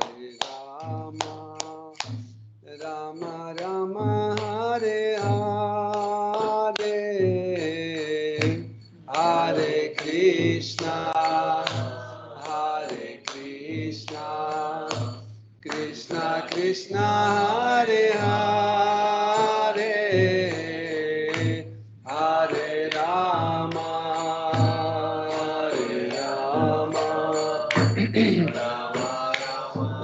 Hare Rama, Rama Rama Hare Hare, Hare Krishna, Hare Krishna, Krishna Krishna Hare Hare, Hare Rama, Hare Rama,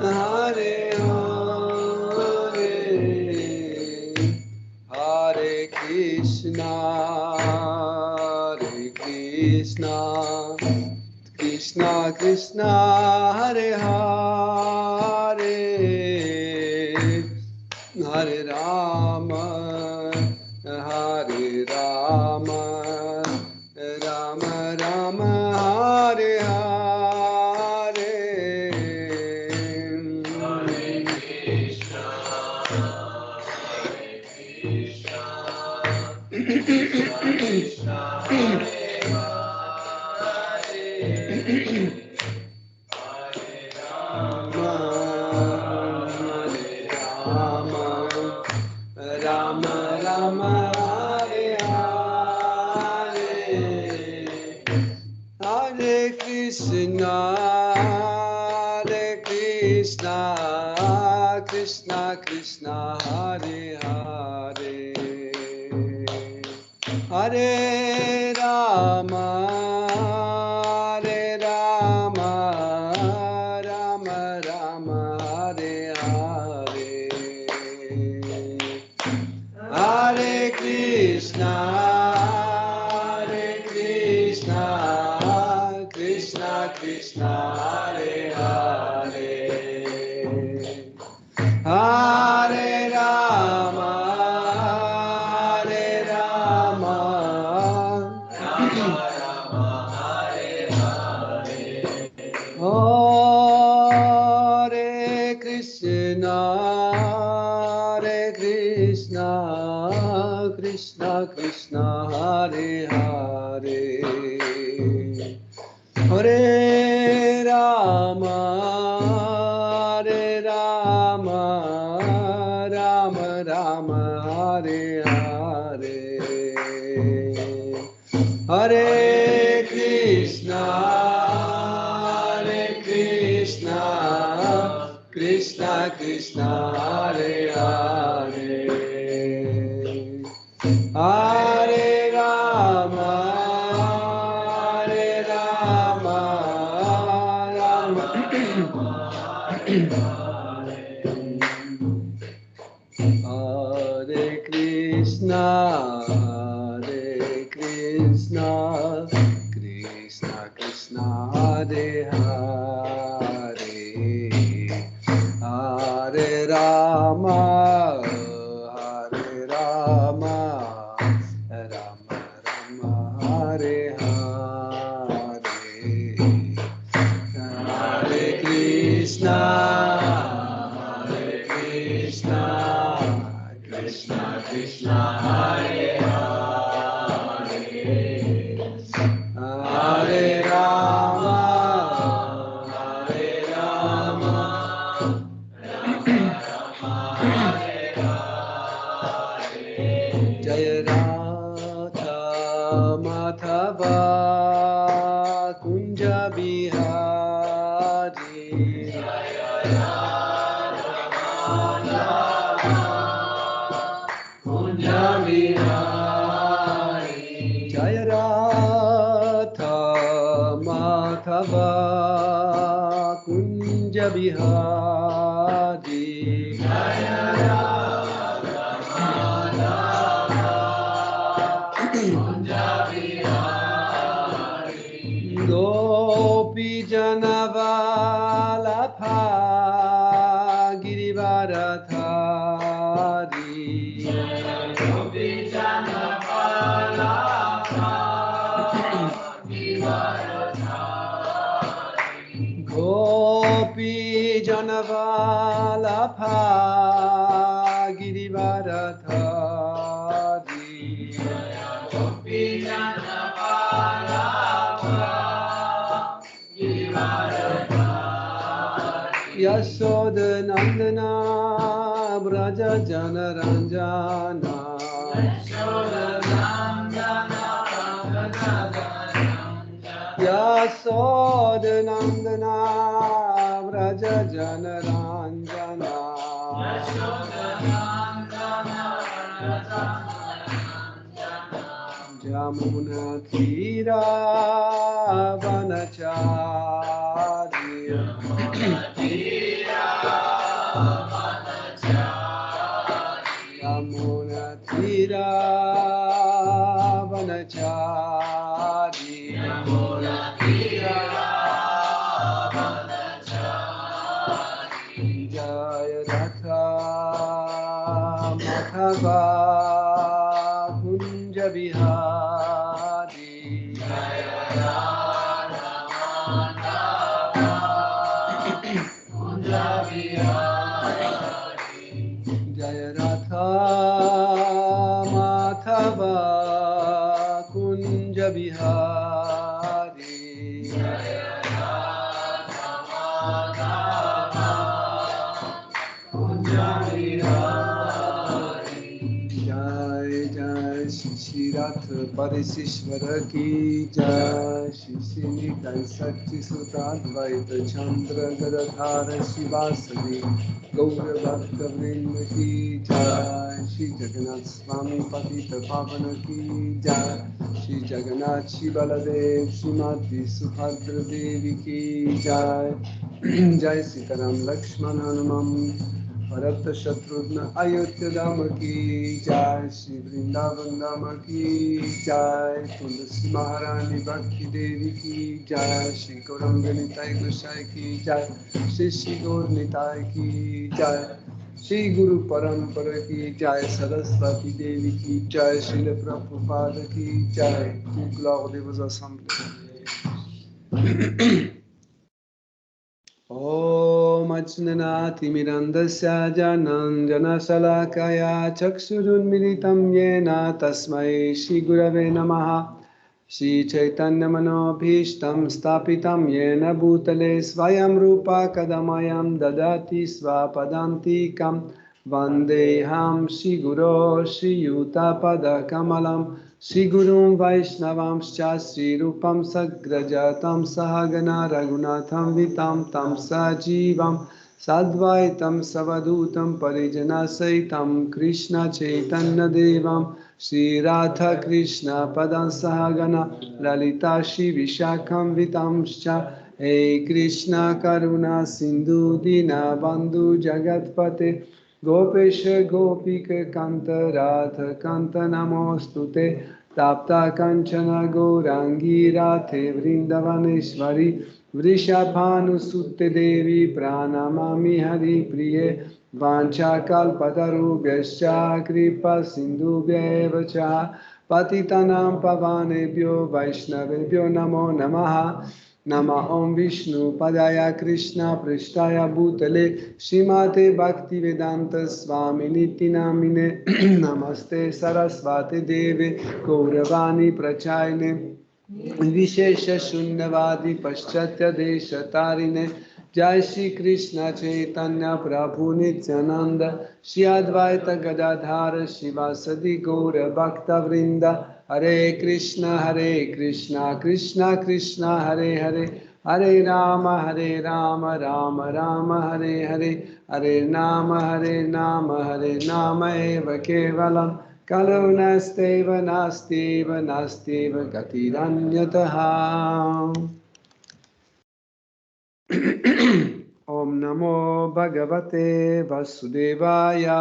Hare Hare, Hare Krishna, Hare Krishna, Krishna Krishna Hare Hare, Hare Rama, Hare Rama, Rama Rama Hare Hare, Hare Krishna, Hare Krishna, Krishna Krishna Hare Hare, Hare Rama, Hare Rama, Rama Rama Hare Hare, Hare Krishna, Hare Krishna, Krishna Krishna Hare Hare, Hare Rama, Hare Rama, Rama Rama Hare Hare, Hare Krishna, Hare Krishna, Krishna Krishna Hare Hare, Hare Rama, Hare Rama, Rama Rama Hare Hare, Hare Krishna, Hare Krishna, Krishna Krishna Hare Hare, Hare Rama, Hare Rama, Rama Rama Hare Hare, Hare Krishna, Hare Krishna, Krishna Krishna Hare Hare, Hare Rama, Hare Rama, Rama Hare Krishna, Hare Krishna, Krishna Krishna Hare Hare, Hare Rama, Hare Rama, Rama Rama Hare Hare, Hare Krishna, Hare Krishna, Krishna Krishna Hare Hare, Hare Rama, Hare Rama, Rama Rama Hare Hare, Jaya Radha Madhava Kunja Bihari, Jaya Radha Madhava Kunja Bihari, Jaya Radha Madhava Kunja Bihari, Jaya Radha Madhava Kunja Bihari, Gopi Janavalabha Girivaradhari, Gopi Janavalabha Girivaradhari, Gopi Janavalabha Girivaradhari, Gopi Janavalabha Girivaradhari, Yashodanandana Braja Janaranjana Yashodanandana Braja Janaranjana Jamuna Tira Vanacharya Jamuna Tira Vanacharya Jaya Ratha Madhava Kunja Vihari Jaya Ratha Madhava Kunja Vihari Jai Jai Shri Rath Parisishwar ki Jai Shri Nitai Sakti Sutadvaita Chandra Gadadhar Shivasadi Gaura Bhakta Vrinda ki Jai Shri Jagannath Swami Patita Pavana ki Jai Shri Jagannath Shri Baladev Shrimati Subhadra Devi ki Jai Jai Sitaram Lakshman Hanuman Bharat Shatrugna Ayodhya Dhama ki Jai Shri Vrindavan Dhama ki Jai Tulsi Maharani Bhakti Devi ki Jai Shri Gauranga Nitai Gosai ki Jai Shri Shri Gaur Nitai ki Jai Shri Guru Parampara ki Jai Saraswati Devi ki Jai Shri Prabhupada ki Jai Toute gloire de vos assemblées. Om Ajnanati Mirandasya Jananjana Salakaya Chakshurunmilitam Yena Tasmai Shri Gurave Namaha Shri Chaitanya Manobhishtam Stapitam Yena Bhutale Svayam Rupa Kadamayam Dadati Svapadantikam Vandeham Shri Guru Shri Yuta Pada Kamalam Shri Gurum Vaishnavamscha Shri Rupam Sagrajatam Sahagana Raghunatham Vitam Tam Sajivam Sadvaitam Savadutam Parijana Saitam Krishna Chaitanya Devam Shri Radha Krishna Padan Sahagana Lalita Shri Vishakam Vitamscha Hey Krishna Karuna Sindhu Dina Bandhu Jagatpate Gopesha Gopika Kanta Radha Kanta Namostute Tapta Kanchana Gaurangi Radhe Vrindavaneshwari Vrishabhanu Sutte Devi Pranamami Hari Priye Vancha Kalpatarubhyascha Kripa Sindhubhya Cha Patitanam Pavanebhyo Vaishnavebhyo Namo Namaha Nama Om Vishnu Padaya Krishna Prishtaya Bhutale Shrimate Bhakti Vedanta Swami Niti Namine Namaste Sarasvati Deve Gauravani Prachayane Vishesha Shunyavadi Paschatya Desha Tarine Jai Shri Krishna Chaitanya Prabhu Nityananda Shri Advaita Gadadhara Shivasadi Gaura Bhakta Vrinda Hare Krishna Krishna Krishna Hare Hare Hare Rama Rama Rama Hare Hare Hare Nama Hare Nama Eva Kevalam Kalau nasteva gatiranyataha. Om Namo Bhagavate Vasudevaya.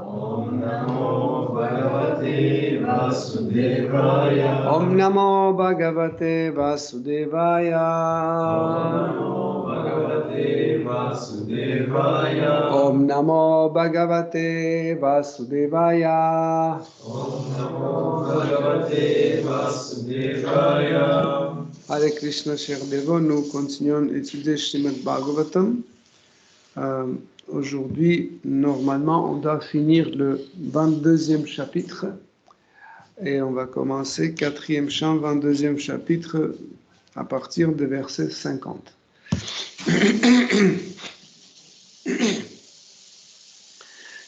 Om Namo Bhagavate Vasudevaya. Om Namo Bhagavate Vasudevaya. Om Namo Bhagavate Vasudevaya. Om Namo Bhagavate Vasudevaya. Hare Krishna, chers dévots, nous continuons d'étudier Srimad Bhagavatam. Aujourd'hui, normalement, on doit finir le 22e chapitre et on va commencer 4e chant, 22e chapitre à partir de verset 50.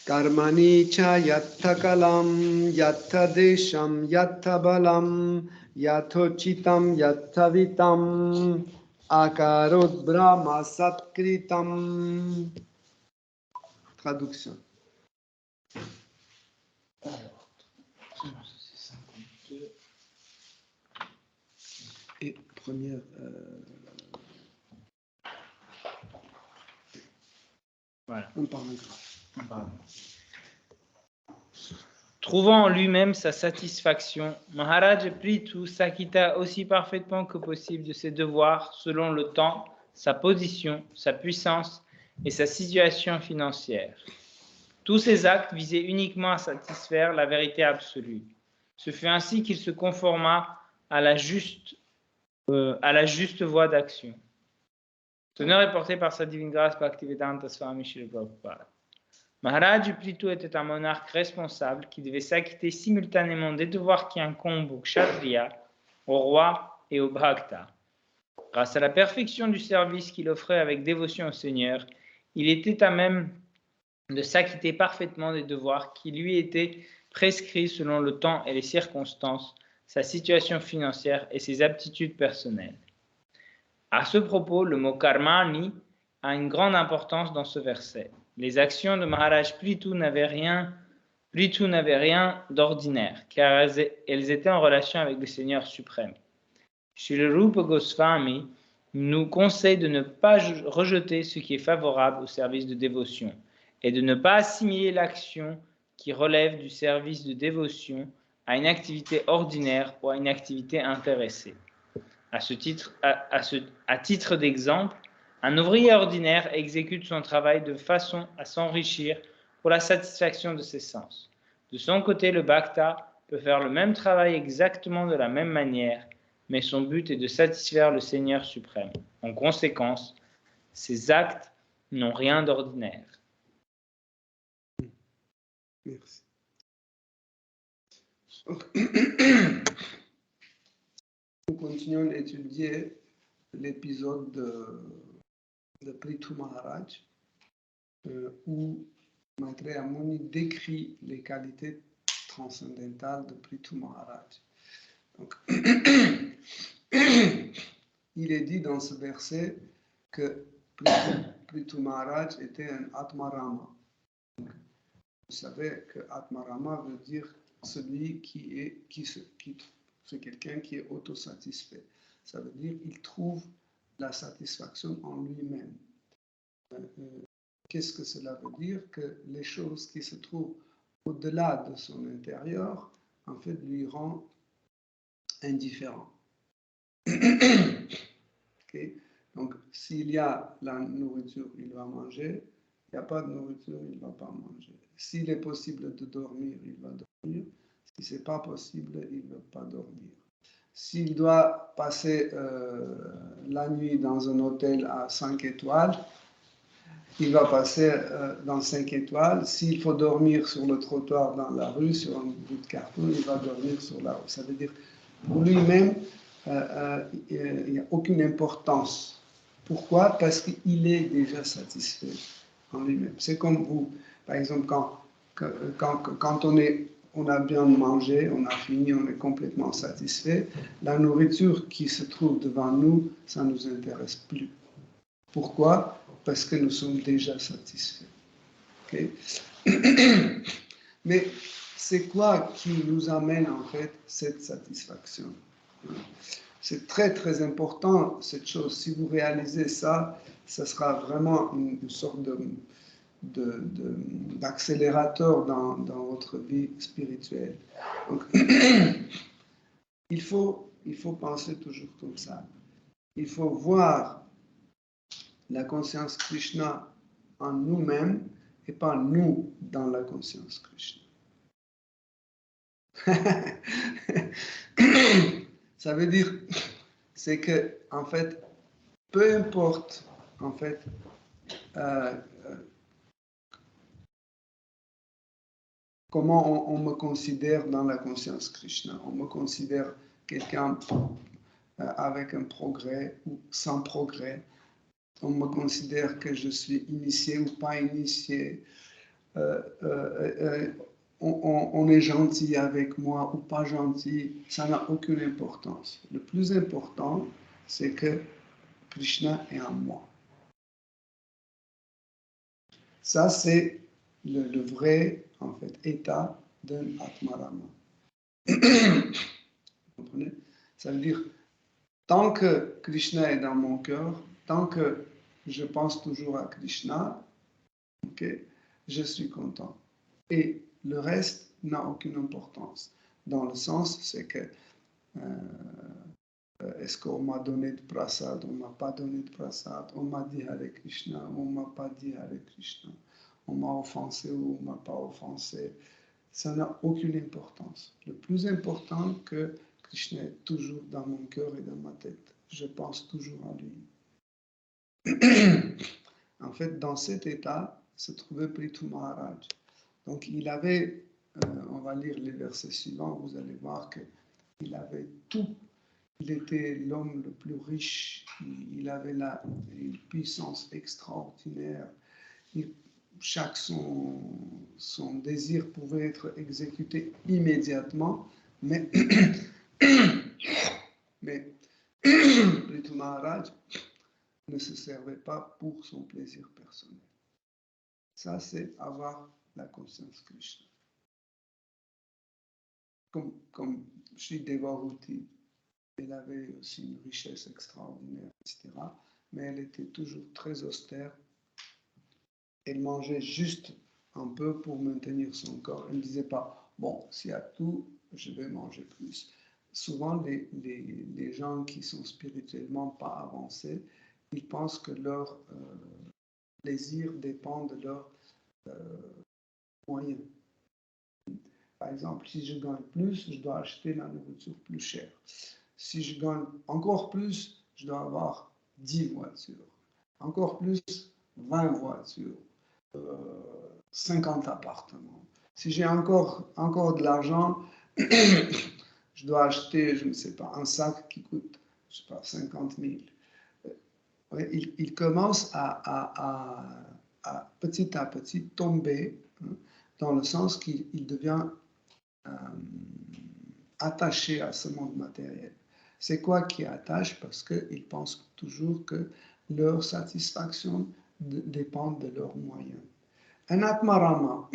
Karmani cha yattha kalam, yattha desham, yattha balam, yathochitam, yattha vitam, akarot brahma satkritam. Traduction. Et première. Voilà. Un paragraphe. Trouvant en lui-même sa satisfaction, Maharaj Prithu s'acquitta aussi parfaitement que possible de ses devoirs selon le temps, sa position, sa puissance et sa situation financière. Tous ses actes visaient uniquement à satisfaire la vérité absolue. Ce fut ainsi qu'il se conforma à la juste voie d'action. Ce honneur est porté par sa divine grâce Bhaktivedanta Swami Srila Prabhupada. Maharaj Prithu était un monarque responsable qui devait s'acquitter simultanément des devoirs qui incombent au Kshatriya, au roi et au Bhakta. Grâce à la perfection du service qu'il offrait avec dévotion au Seigneur, il était à même de s'acquitter parfaitement des devoirs qui lui étaient prescrits selon le temps et les circonstances, sa situation financière et ses aptitudes personnelles. À ce propos, le mot karmani a une grande importance dans ce verset. Les actions de Maharaj Prithu n'avaient rien d'ordinaire, car elles étaient en relation avec le Seigneur suprême. Srila Rupa Goswami nous conseille de ne pas rejeter ce qui est favorable au service de dévotion et de ne pas assimiler l'action qui relève du service de dévotion à une activité ordinaire ou à une activité intéressée. À titre d'exemple, un ouvrier ordinaire exécute son travail de façon à s'enrichir pour la satisfaction de ses sens. De son côté, le Bhakta peut faire le même travail exactement de la même manière, mais son but est de satisfaire le Seigneur suprême. En conséquence, ses actes n'ont rien d'ordinaire. Merci. Nous continuons d'étudier l'épisode de Prithu Maharaj où Maitreya Muni décrit les qualités transcendantales de Prithu Maharaj. Donc, il est dit dans ce verset que Prithu Maharaj était un Atmarama. Donc, vous savez que Atmarama veut dire celui c'est quelqu'un qui est autosatisfait. Ça veut dire qu'il trouve la satisfaction en lui-même. Qu'est-ce que cela veut dire? Que les choses qui se trouvent au-delà de son intérieur, en fait, lui rend indifférent. Okay? Donc, s'il y a la nourriture, il va manger. Il n'y a pas de nourriture, il ne va pas manger. S'il est possible de dormir, il va dormir. Si ce n'est pas possible, il ne va pas dormir. S'il doit passer la nuit dans un hôtel à 5 étoiles, il va passer dans 5 étoiles. S'il faut dormir sur le trottoir dans la rue, sur un bout de carton, il va dormir sur la rue. Ça veut dire, pour lui-même, il n'y a aucune importance. Pourquoi? Parce qu'il est déjà satisfait en lui-même. C'est comme vous, par exemple, quand on a bien mangé, on a fini, on est complètement satisfait, la nourriture qui se trouve devant nous, ça ne nous intéresse plus. Pourquoi? Parce que nous sommes déjà satisfaits. Okay? Mais c'est quoi qui nous amène en fait cette satisfaction? C'est très très important cette chose. Si vous réalisez ça, ça sera vraiment une sorte d'accélérateur dans votre vie spirituelle. Donc, il faut penser toujours comme ça. Il faut voir la conscience Krishna en nous-mêmes et pas nous dans la conscience Krishna. Ça veut dire, c'est que, en fait, peu importe, en fait, comment on me considère dans la conscience Krishna. On me considère quelqu'un avec un progrès ou sans progrès. on me considère que je suis initié ou pas initié, on est gentil avec moi ou pas gentil, ça n'a aucune importance. Le plus important, c'est que Krishna est en moi. Ça, c'est le vrai, en fait, état d'un Atmarama. Vous comprenez? Ça veut dire, tant que Krishna est dans mon cœur, tant que je pense toujours à Krishna, okay, je suis content. Et le reste n'a aucune importance. Dans le sens, c'est que est-ce qu'on m'a donné de prasad, on ne m'a pas donné de prasad, on m'a dit Hare Krishna, on ne m'a pas dit Hare Krishna, on m'a offensé ou on ne m'a pas offensé. Ça n'a aucune importance. Le plus important, que Krishna est toujours dans mon cœur et dans ma tête. Je pense toujours à lui. En fait, dans cet état se trouvait Prithu Maharaj. Donc, il avait, on va lire les versets suivants, vous allez voir qu'il avait tout. Il était l'homme le plus riche, il avait une puissance extraordinaire. Chaque son désir pouvait être exécuté immédiatement, mais Prithu Maharaj ne se servait pas pour son plaisir personnel. Ça, c'est avoir la conscience Krishna. Comme Sri Devahuti, elle avait aussi une richesse extraordinaire, etc. Mais elle était toujours très austère. Elle mangeait juste un peu pour maintenir son corps. Elle ne disait pas, bon, s'il y a tout, je vais manger plus. Souvent, les gens qui sont spirituellement pas avancés, ils pensent que leur plaisir dépend de leurs moyens. Par exemple, si je gagne plus, je dois acheter la nourriture plus chère. Si je gagne encore plus, je dois avoir 10 voitures. Encore plus, 20 voitures. 50 appartements. Si j'ai encore de l'argent, je dois acheter, je ne sais pas, un sac qui coûte, je sais pas, 50 000. Il commence à petit à petit tomber, hein, dans le sens qu'il devient attaché à ce monde matériel. C'est quoi qui attache? Parce qu'ils pensent toujours que leur satisfaction dépend de leurs moyens. Un Atmarama,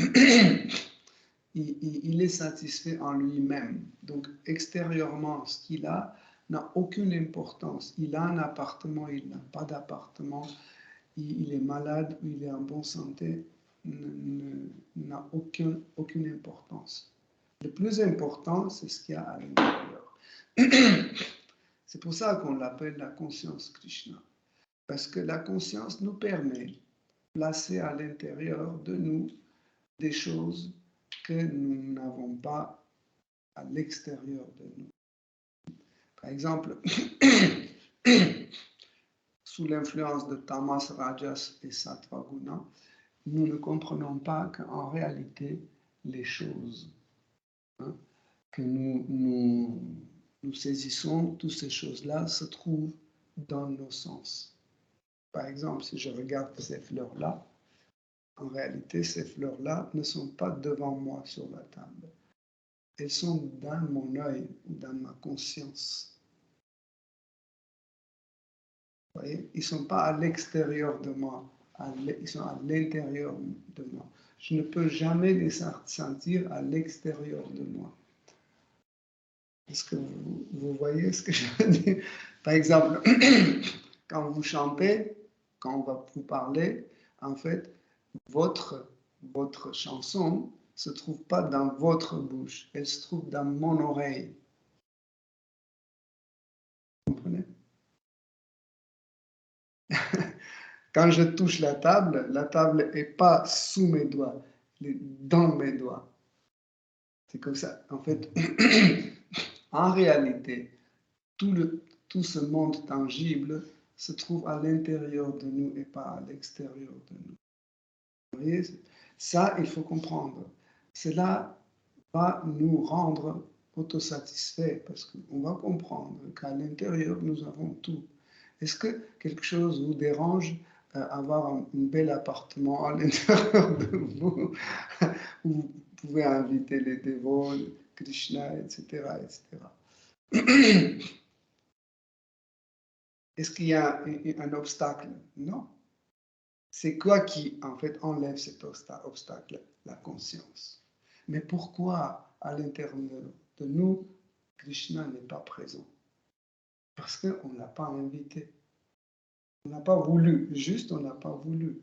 il est satisfait en lui-même. Donc, extérieurement, ce qu'il a n'a aucune importance. Il a un appartement, il n'a pas d'appartement, il est malade ou il est en bonne santé, n'a aucune importance. Le plus important, c'est ce qu'il y a à l'intérieur. C'est pour ça qu'on l'appelle la conscience Krishna. Parce que la conscience nous permet de placer à l'intérieur de nous des choses que nous n'avons pas à l'extérieur de nous. Par exemple, sous l'influence de Tamas, Rajas et Sattva Guna, nous ne comprenons pas qu'en réalité, les choses, hein, que nous saisissons, toutes ces choses-là se trouvent dans nos sens. Par exemple, si je regarde ces fleurs-là, en réalité, ces fleurs-là ne sont pas devant moi sur la table. Elles sont dans mon œil, dans ma conscience. Vous voyez, ils ne sont pas à l'extérieur de moi, ils sont à l'intérieur de moi. Je ne peux jamais les sentir à l'extérieur de moi. Est-ce que vous voyez ce que je veux dire? Par exemple, quand vous chantez, quand on va vous parler, en fait, votre chanson ne se trouve pas dans votre bouche, elle se trouve dans mon oreille. Vous comprenez? Quand je touche la table n'est pas sous mes doigts, elle est dans mes doigts. C'est comme ça. En fait, en réalité, tout ce monde tangible se trouve à l'intérieur de nous et pas à l'extérieur de nous. Vous voyez, ça, il faut comprendre. Cela va nous rendre autosatisfaits parce qu'on va comprendre qu'à l'intérieur, nous avons tout. Est-ce que quelque chose vous dérange avoir un bel appartement à l'intérieur de vous où vous pouvez inviter les dévots, Krishna, etc., etc. Est-ce qu'il y a un obstacle? Non. C'est quoi qui, en fait, enlève cet obstacle? La conscience. Mais pourquoi, à l'intérieur de nous, Krishna n'est pas présent? Parce qu'on ne l'a pas invité. On n'a pas voulu. Juste, on n'a pas voulu.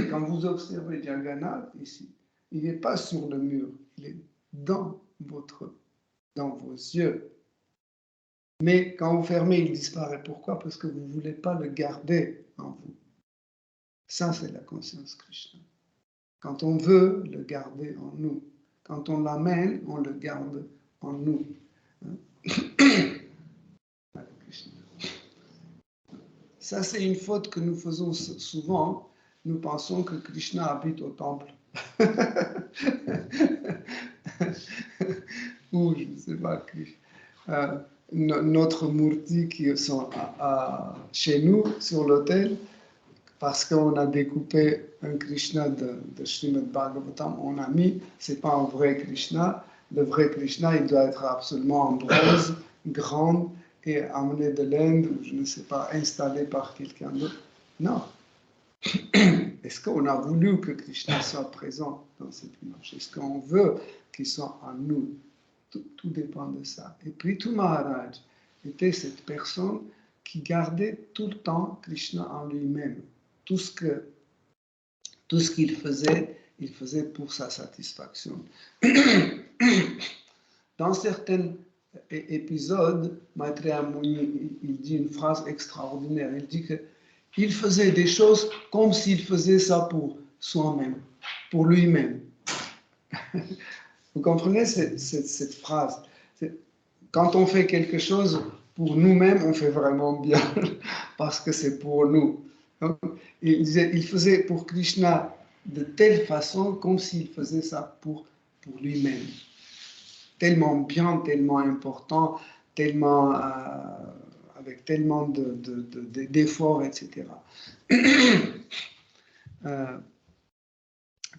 Quand vous observez Jagannath ici, il n'est pas sur le mur. Il est dans vos yeux. Mais quand vous fermez, il disparaît. Pourquoi? Parce que vous ne voulez pas le garder en vous. Ça, c'est la conscience Krishna. Quand on veut le garder en nous, quand on l'amène, on le garde en nous. Ça, c'est une faute que nous faisons souvent. Nous pensons que Krishna habite au temple. Ou, je ne sais pas, notre murti qui sont chez nous, sur l'autel, parce qu'on a découpé un Krishna de Srimad Bhagavatam, on a mis, c'est pas un vrai Krishna. Le vrai Krishna, il doit être absolument en bronze, grand, et amené de l'Inde, ou je ne sais pas, installé par quelqu'un d'autre. Non. Est-ce qu'on a voulu que Krishna soit présent dans cette image? Est-ce qu'on veut qu'il soit en nous? Tout dépend de ça. Et Prithu Maharaj était cette personne qui gardait tout le temps Krishna en lui-même. Tout ce qu'il faisait, il faisait pour sa satisfaction. Dans certains épisodes, Maitreya Muni, il dit une phrase extraordinaire. Il dit qu'il faisait des choses comme s'il faisait ça pour soi-même, pour lui-même. Vous comprenez cette phrase? Quand on fait quelque chose pour nous-mêmes, on fait vraiment bien, parce que c'est pour nous. Il disait, il faisait pour Krishna de telle façon comme s'il faisait ça pour lui-même. Tellement bien, tellement important, tellement, avec tellement d'efforts, etc.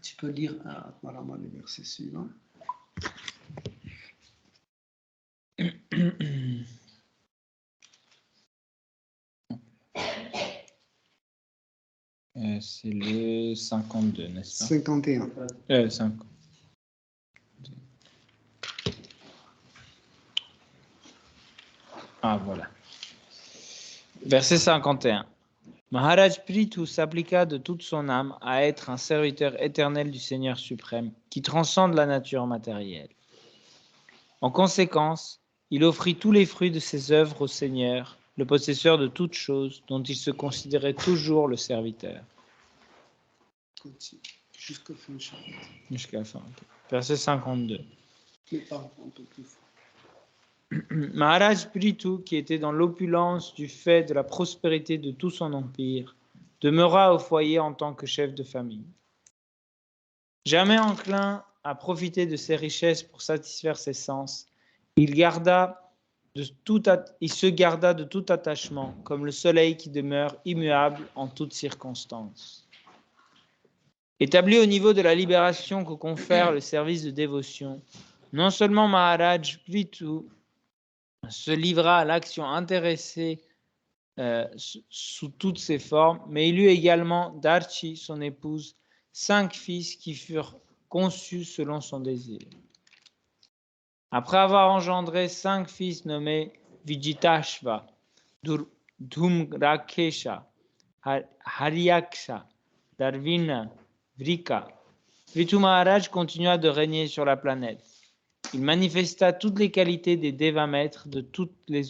Tu peux lire Atmarama le verset suivant. C'est le 52, n'est-ce pas? 51. 50. Ah, voilà. Verset 51. Maharaj Prithu s'appliqua de toute son âme à être un serviteur éternel du Seigneur suprême, qui transcende la nature matérielle. En conséquence, il offrit tous les fruits de ses œuvres au Seigneur, le possesseur de toutes choses, dont il se considérait toujours le serviteur. Jusqu'au fin du chapitre. Jusqu'à la fin. Okay. Verset 52. Mais parle un peu plus fort. Maharaj Prithu, qui était dans l'opulence du fait de la prospérité de tout son empire, demeura au foyer en tant que chef de famille. Jamais enclin à profiter de ses richesses pour satisfaire ses sens, il se garda de tout attachement, comme le soleil qui demeure immuable en toutes circonstances. Établi au niveau de la libération que confère le service de dévotion, non seulement Maharaj Prithu se livra à l'action intéressée sous toutes ses formes, mais il eut également d'Archi, son épouse, 5 fils qui furent conçus selon son désir. Après avoir engendré 5 fils nommés Vijitashva, Dhumrakesha, Haryaksha, Darvina, Vrika, Prithu Maharaj continua de régner sur la planète. Il manifesta toutes les qualités des Devamètres de toutes les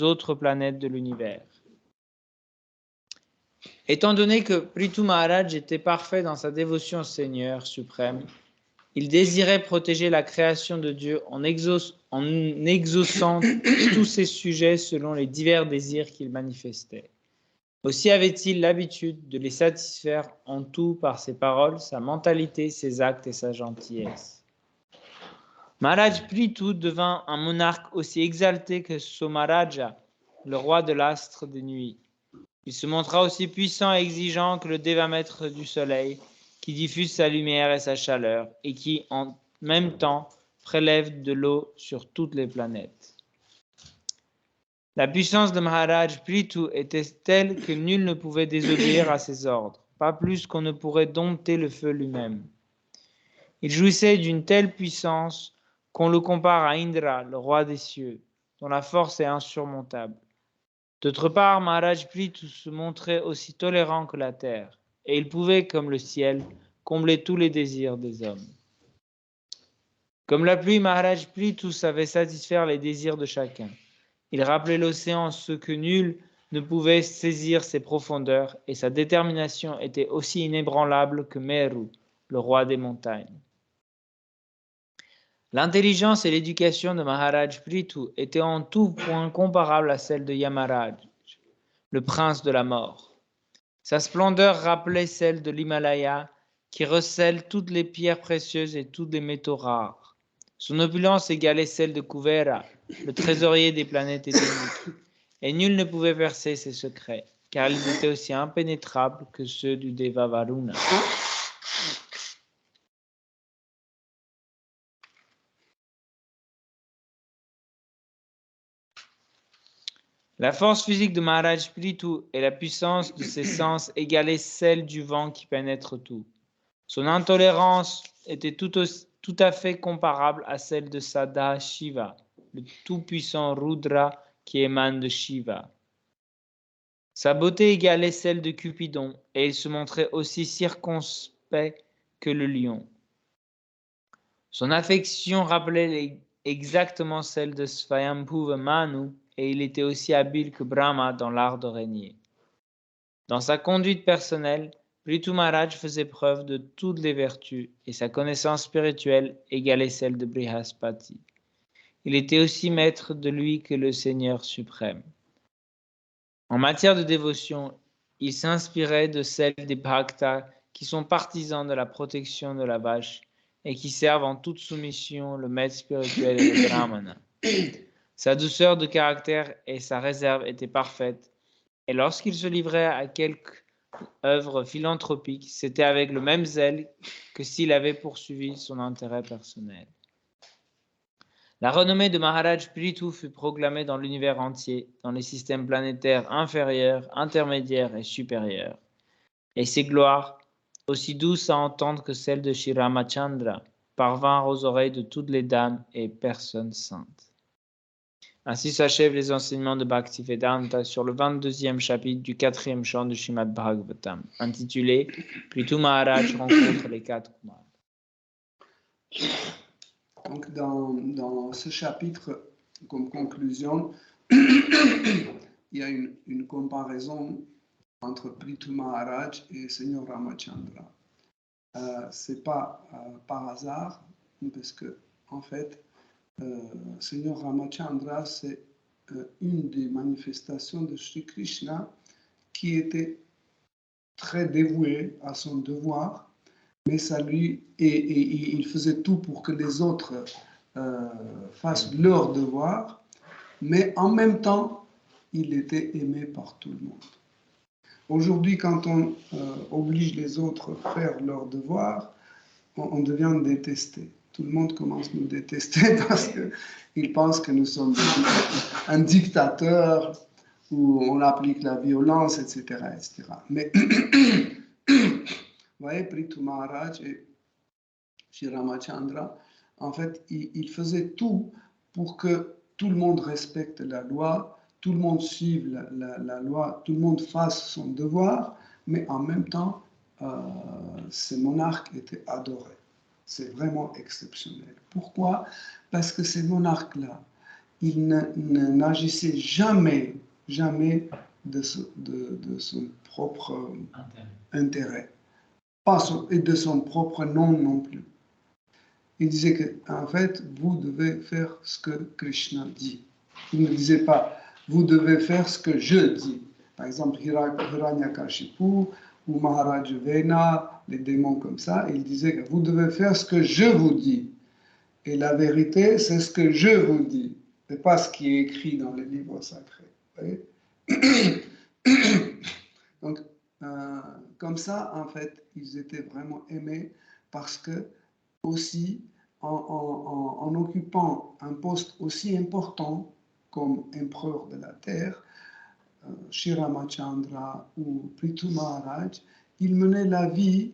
autres planètes de l'univers. Étant donné que Prithu Maharaj était parfait dans sa dévotion au Seigneur suprême, il désirait protéger la création de Dieu en exaucant tous ses sujets selon les divers désirs qu'il manifestait. Aussi avait-il l'habitude de les satisfaire en tout par ses paroles, sa mentalité, ses actes et sa gentillesse. Maharaj Prithu devint un monarque aussi exalté que Somaraja le roi de l'astre des nuits. Il se montra aussi puissant et exigeant que le dévamètre du soleil, qui diffuse sa lumière et sa chaleur, et qui, en même temps, prélève de l'eau sur toutes les planètes. La puissance de Maharaj Prithu était telle que nul ne pouvait désobéir à ses ordres, pas plus qu'on ne pourrait dompter le feu lui-même. Il jouissait d'une telle puissance qu'on le compare à Indra, le roi des cieux, dont la force est insurmontable. D'autre part, Maharaj Prithu se montrait aussi tolérant que la terre, et il pouvait, comme le ciel, combler tous les désirs des hommes. Comme la pluie, Maharaj Prithu savait satisfaire les désirs de chacun. Il rappelait l'océan ce que nul ne pouvait saisir ses profondeurs, et sa détermination était aussi inébranlable que Meru, le roi des montagnes. L'intelligence et l'éducation de Maharaj Prithu étaient en tout point comparables à celle de Yamaraj, le prince de la mort. Sa splendeur rappelait celle de l'Himalaya, qui recèle toutes les pierres précieuses et tous les métaux rares. Son opulence égalait celle de Kuvera, le trésorier des planètes éternelles, et nul ne pouvait percer ses secrets, car ils étaient aussi impénétrables que ceux du Deva Varuna. La force physique de Maharaj Prithu et la puissance de ses sens égalaient celle du vent qui pénètre tout. Son intolérance était tout à fait comparable à celle de Sada Shiva, le tout-puissant Rudra qui émane de Shiva. Sa beauté égalait celle de Cupidon, et il se montrait aussi circonspect que le lion. Son affection rappelait exactement celle de Svayambhuva Manu, et il était aussi habile que Brahma dans l'art de régner. Dans sa conduite personnelle, Prithu Maharaj faisait preuve de toutes les vertus, et sa connaissance spirituelle égalait celle de Brihaspati. Il était aussi maître de lui que le Seigneur suprême. En matière de dévotion, il s'inspirait de celle des bhaktas qui sont partisans de la protection de la vache et qui servent en toute soumission le maître spirituel et le brahmana. Sa douceur de caractère et sa réserve étaient parfaites, et lorsqu'il se livrait à quelque œuvre philanthropique, c'était avec le même zèle que s'il avait poursuivi son intérêt personnel. La renommée de Maharaj Prithu fut proclamée dans l'univers entier, dans les systèmes planétaires inférieurs, intermédiaires et supérieurs. Et ses gloires, aussi douces à entendre que celles de Shri Ramachandra, parvinrent aux oreilles de toutes les dames et personnes saintes. Ainsi s'achèvent les enseignements de Bhaktivedanta sur le 22e chapitre du 4e chant du Srimad Bhagavatam, intitulé Prithu Maharaj rencontre les 4 Kumars. Donc, dans ce chapitre, comme conclusion, il y a une comparaison entre Prithu Maharaj et Seigneur Ramachandra. Ce n'est pas par hasard, parce que, en fait, Seigneur Ramachandra, c'est une des manifestations de Sri Krishna qui était très dévoué à son devoir, mais ça lui, et il faisait tout pour que les autres fassent leur devoir, mais en même temps, il était aimé par tout le monde. Aujourd'hui, quand on oblige les autres à faire leur devoir, on devient détesté. Tout le monde commence à nous détester parce qu'ils pensent que nous sommes un dictateur où on applique la violence, etc. etc. Mais, vous voyez, Prithu Maharaj et Shri Ramachandra, en fait, ils faisaient tout pour que tout le monde respecte la loi, tout le monde suive la loi, tout le monde fasse son devoir, mais en même temps, ces monarques étaient adorés. C'est vraiment exceptionnel. Pourquoi? Parce que ces monarques-là, ils n'agissaient jamais de son propre intérêt. Et de son propre nom non plus. Il disait qu'en fait, vous devez faire ce que Krishna dit. Il ne disait pas, vous devez faire ce que je dis. Par exemple, Hiranyakashipu ou Maharaj Vena, les démons comme ça, il disait que vous devez faire ce que je vous dis. Et la vérité, c'est ce que je vous dis, et pas ce qui est écrit dans les livres sacrés. voyez. Donc, comme ça, en fait, ils étaient vraiment aimés parce que aussi, en occupant un poste aussi important comme empereur de la terre, Sri Ramachandra ou Prithu Maharaj, ils menaient la vie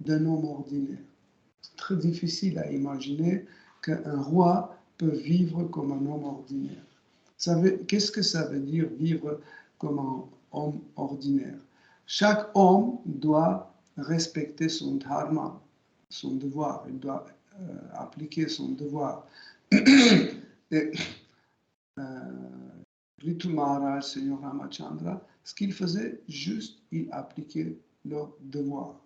d'un homme ordinaire. C'est très difficile à imaginer qu'un roi peut vivre comme un homme ordinaire. Qu'est-ce que ça veut dire vivre comme un homme ordinaire? Chaque homme doit respecter son dharma, son devoir, il doit appliquer son devoir. Et, Prithu Maharaj, Seigneur Ramachandra, ce qu'il faisait, juste, il appliquait leur devoir.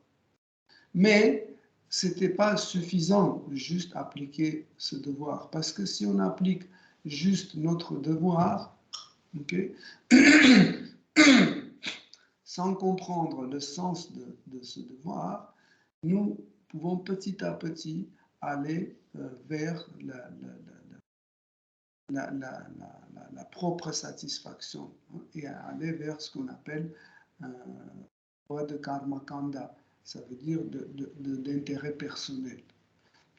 Mais ce n'était pas suffisant juste appliquer ce devoir, parce que si on applique juste notre devoir, okay, sans comprendre le sens de ce devoir, nous pouvons petit à petit aller vers la propre satisfaction, hein, et aller vers ce qu'on appelle voie de karma kanda, ça veut dire d'intérêt personnel.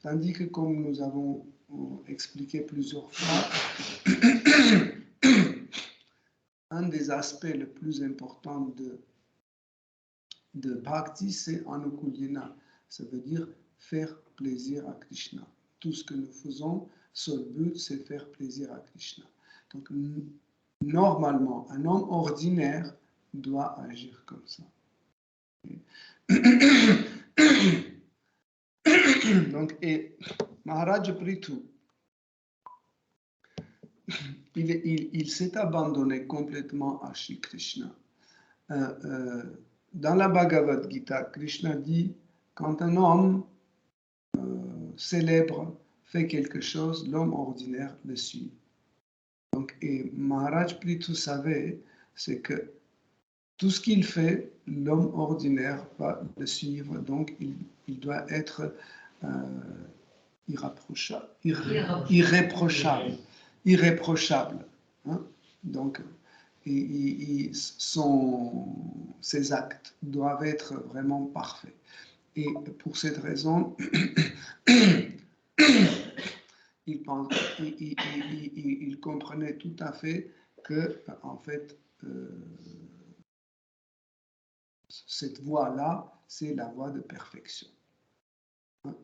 Tandis que, comme nous avons expliqué plusieurs fois, un des aspects les plus importants de bhakti, c'est anukulyena, ça veut dire faire plaisir à Krishna. Tout ce que nous faisons, seul but, c'est faire plaisir à Krishna. Donc, normalement, un homme ordinaire doit agir comme ça. Donc, et Maharaj Prithu, il s'est abandonné complètement à Shri Krishna. Dans la Bhagavad Gita, Krishna dit, quand un homme célèbre fait quelque chose, l'homme ordinaire le suit. Donc, et Maharaj Prithu savait, c'est que tout ce qu'il fait, l'homme ordinaire va le suivre, donc il doit être irréprochable. Hein? Donc, ses actes doivent être vraiment parfaits. Et pour cette raison, il comprenait tout à fait que, en fait, cette voie-là, c'est la voie de perfection.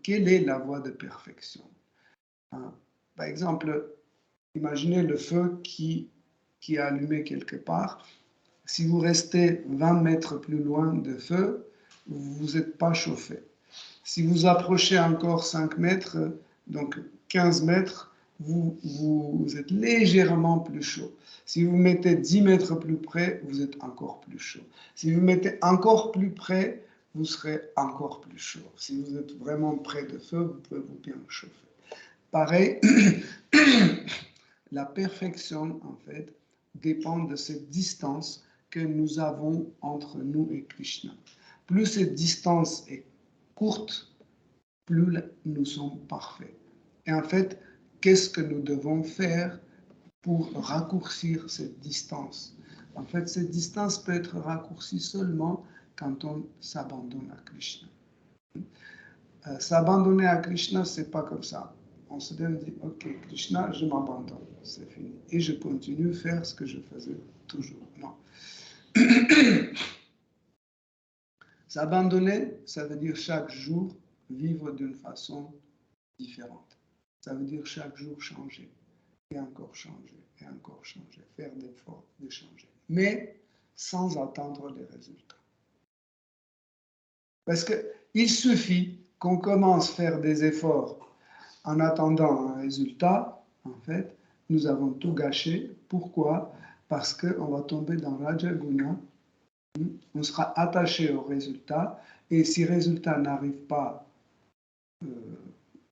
Quelle est la voie de perfection? Par exemple, imaginez le feu qui est allumé quelque part. Si vous restez 20 mètres plus loin du feu, vous n'êtes pas chauffé. Si vous approchez encore 5 mètres, donc 15 mètres, vous êtes légèrement plus chaud. Si vous mettez 10 mètres plus près, vous êtes encore plus chaud. Si vous mettez encore plus près, vous serez encore plus chaud. Si vous êtes vraiment près de feu, vous pouvez vous bien chauffer. Pareil, la perfection, en fait, dépend de cette distance que nous avons entre nous et Krishna. Plus cette distance est courte, plus nous sommes parfaits. Et en fait, qu'est-ce que nous devons faire pour raccourcir cette distance? En fait, cette distance peut être raccourcie seulement quand on s'abandonne à Krishna. S'abandonner à Krishna, c'est pas comme ça. On se dit, ok, Krishna, je m'abandonne, c'est fini. Et je continue à faire ce que je faisais toujours. Non. S'abandonner, ça veut dire chaque jour vivre d'une façon différente. Ça veut dire chaque jour changer, et encore changer, et encore changer, faire d'efforts de changer. Mais sans attendre les résultats. Parce qu'il suffit qu'on commence à faire des efforts en attendant un résultat, en fait, nous avons tout gâché. Pourquoi? Parce qu'on va tomber dans Rajaguna, on sera attaché au résultat, et si les résultats n'arrivent pas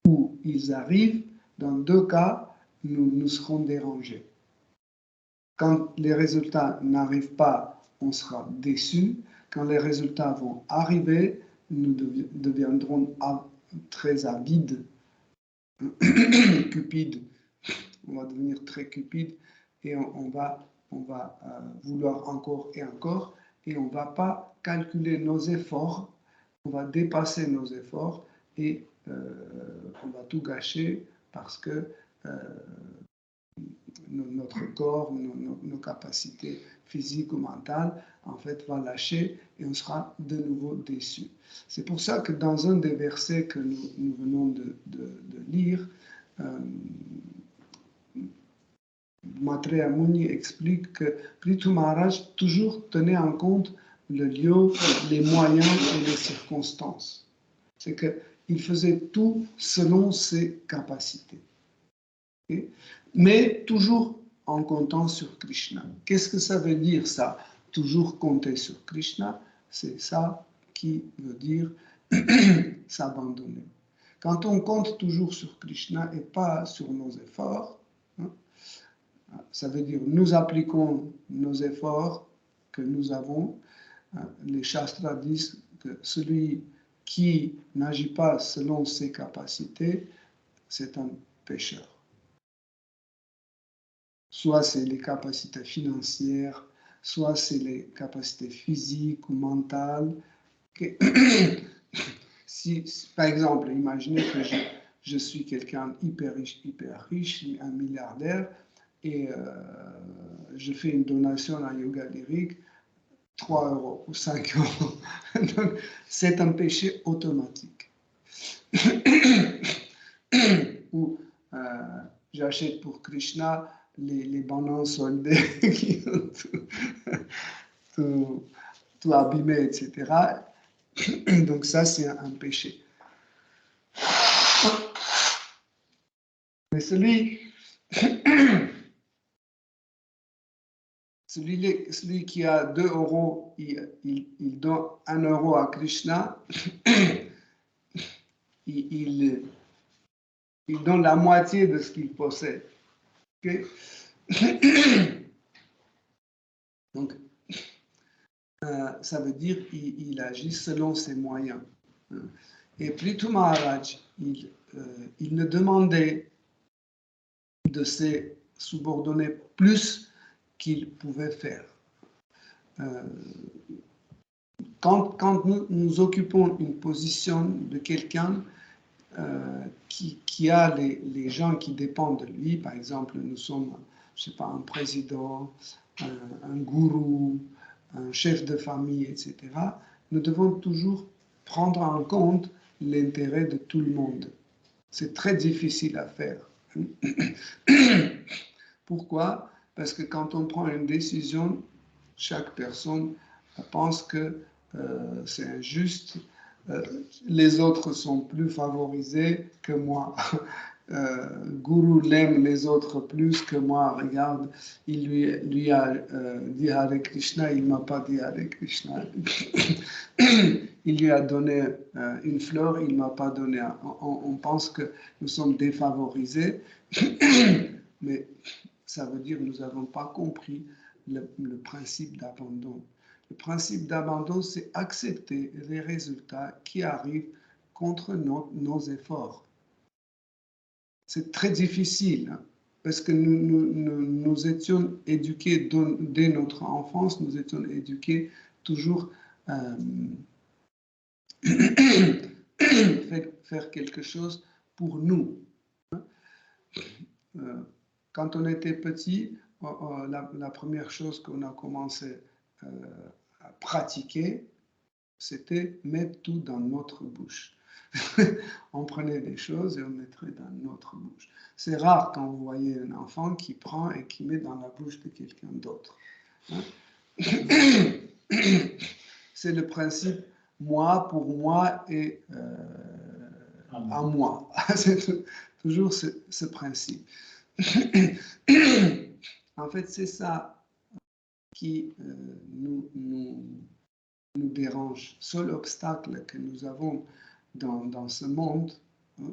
où ils arrivent, dans deux cas, nous serons dérangés. Quand les résultats n'arrivent pas, on sera déçus. Quand les résultats vont arriver, nous deviendrons très avides, cupides. On va devenir très cupide et on va on va vouloir encore et encore, et on ne va pas calculer nos efforts, on va dépasser nos efforts et on va tout gâcher parce que notre corps, nos capacités physiques ou mentales, en fait, va lâcher et on sera de nouveau déçu. C'est pour ça que dans un des versets que nous venons de lire, Maitreya Muni explique que Prithu Maharaj toujours tenait en compte le lieu, les moyens et les circonstances. C'est qu'il faisait tout selon ses capacités. Okay? Mais toujours en comptant sur Krishna. Qu'est-ce que ça veut dire ça? Toujours compter sur Krishna, c'est ça qui veut dire s'abandonner. Quand on compte toujours sur Krishna et pas sur nos efforts, ça veut dire nous appliquons nos efforts que nous avons. Les Shastras disent que celui qui n'agit pas selon ses capacités, c'est un pécheur. Soit c'est les capacités financières, soit c'est les capacités physiques ou mentales. Si, par exemple, imaginez que je suis quelqu'un hyper riche, un milliardaire, et je fais une donation à Yoga Lyrique, 3 € ou 5 €. Donc, c'est un péché automatique. Ou j'achète pour Krishna les bananes soldées qui ont tout abîmé, etc. Donc ça, c'est un péché. Mais celui qui a 2 €, il donne 1 € à Krishna, il donne la moitié de ce qu'il possède. Okay? Donc, ça veut dire qu'il agit selon ses moyens. Et Prithu Maharaj, il ne demandait de ses subordonnés plus qu'il pouvait faire. Quand nous occupons une position de quelqu'un qui a les gens qui dépendent de lui, par exemple, nous sommes, je sais pas, un président, un gourou, un chef de famille, etc., nous devons toujours prendre en compte l'intérêt de tout le monde. C'est très difficile à faire. Pourquoi? Parce que quand on prend une décision, chaque personne pense que c'est injuste, les autres sont plus favorisés que moi. Guru l'aime les autres plus que moi. Regarde, il lui a dit Hare Krishna, il ne m'a pas dit Hare Krishna. Il lui a donné une fleur, il ne m'a pas donné. On pense que nous sommes défavorisés, mais ça veut dire que nous n'avons pas compris le principe d'abandon. Le principe d'abandon, c'est accepter les résultats qui arrivent contre nos efforts. C'est très difficile, hein, parce que nous étions éduqués dès notre enfance, nous étions éduqués toujours faire quelque chose pour nous. Quand on était petit, la première chose qu'on a commencé à pratiquer, c'était mettre tout dans notre bouche. On prenait des choses et on mettrait dans notre bouche. C'est rare quand vous voyez un enfant qui prend et qui met dans la bouche de quelqu'un d'autre. Hein? C'est le principe moi pour moi et à moi. C'est toujours ce principe. En fait, c'est ça qui nous dérange. Seul obstacle que nous avons dans ce monde, hein,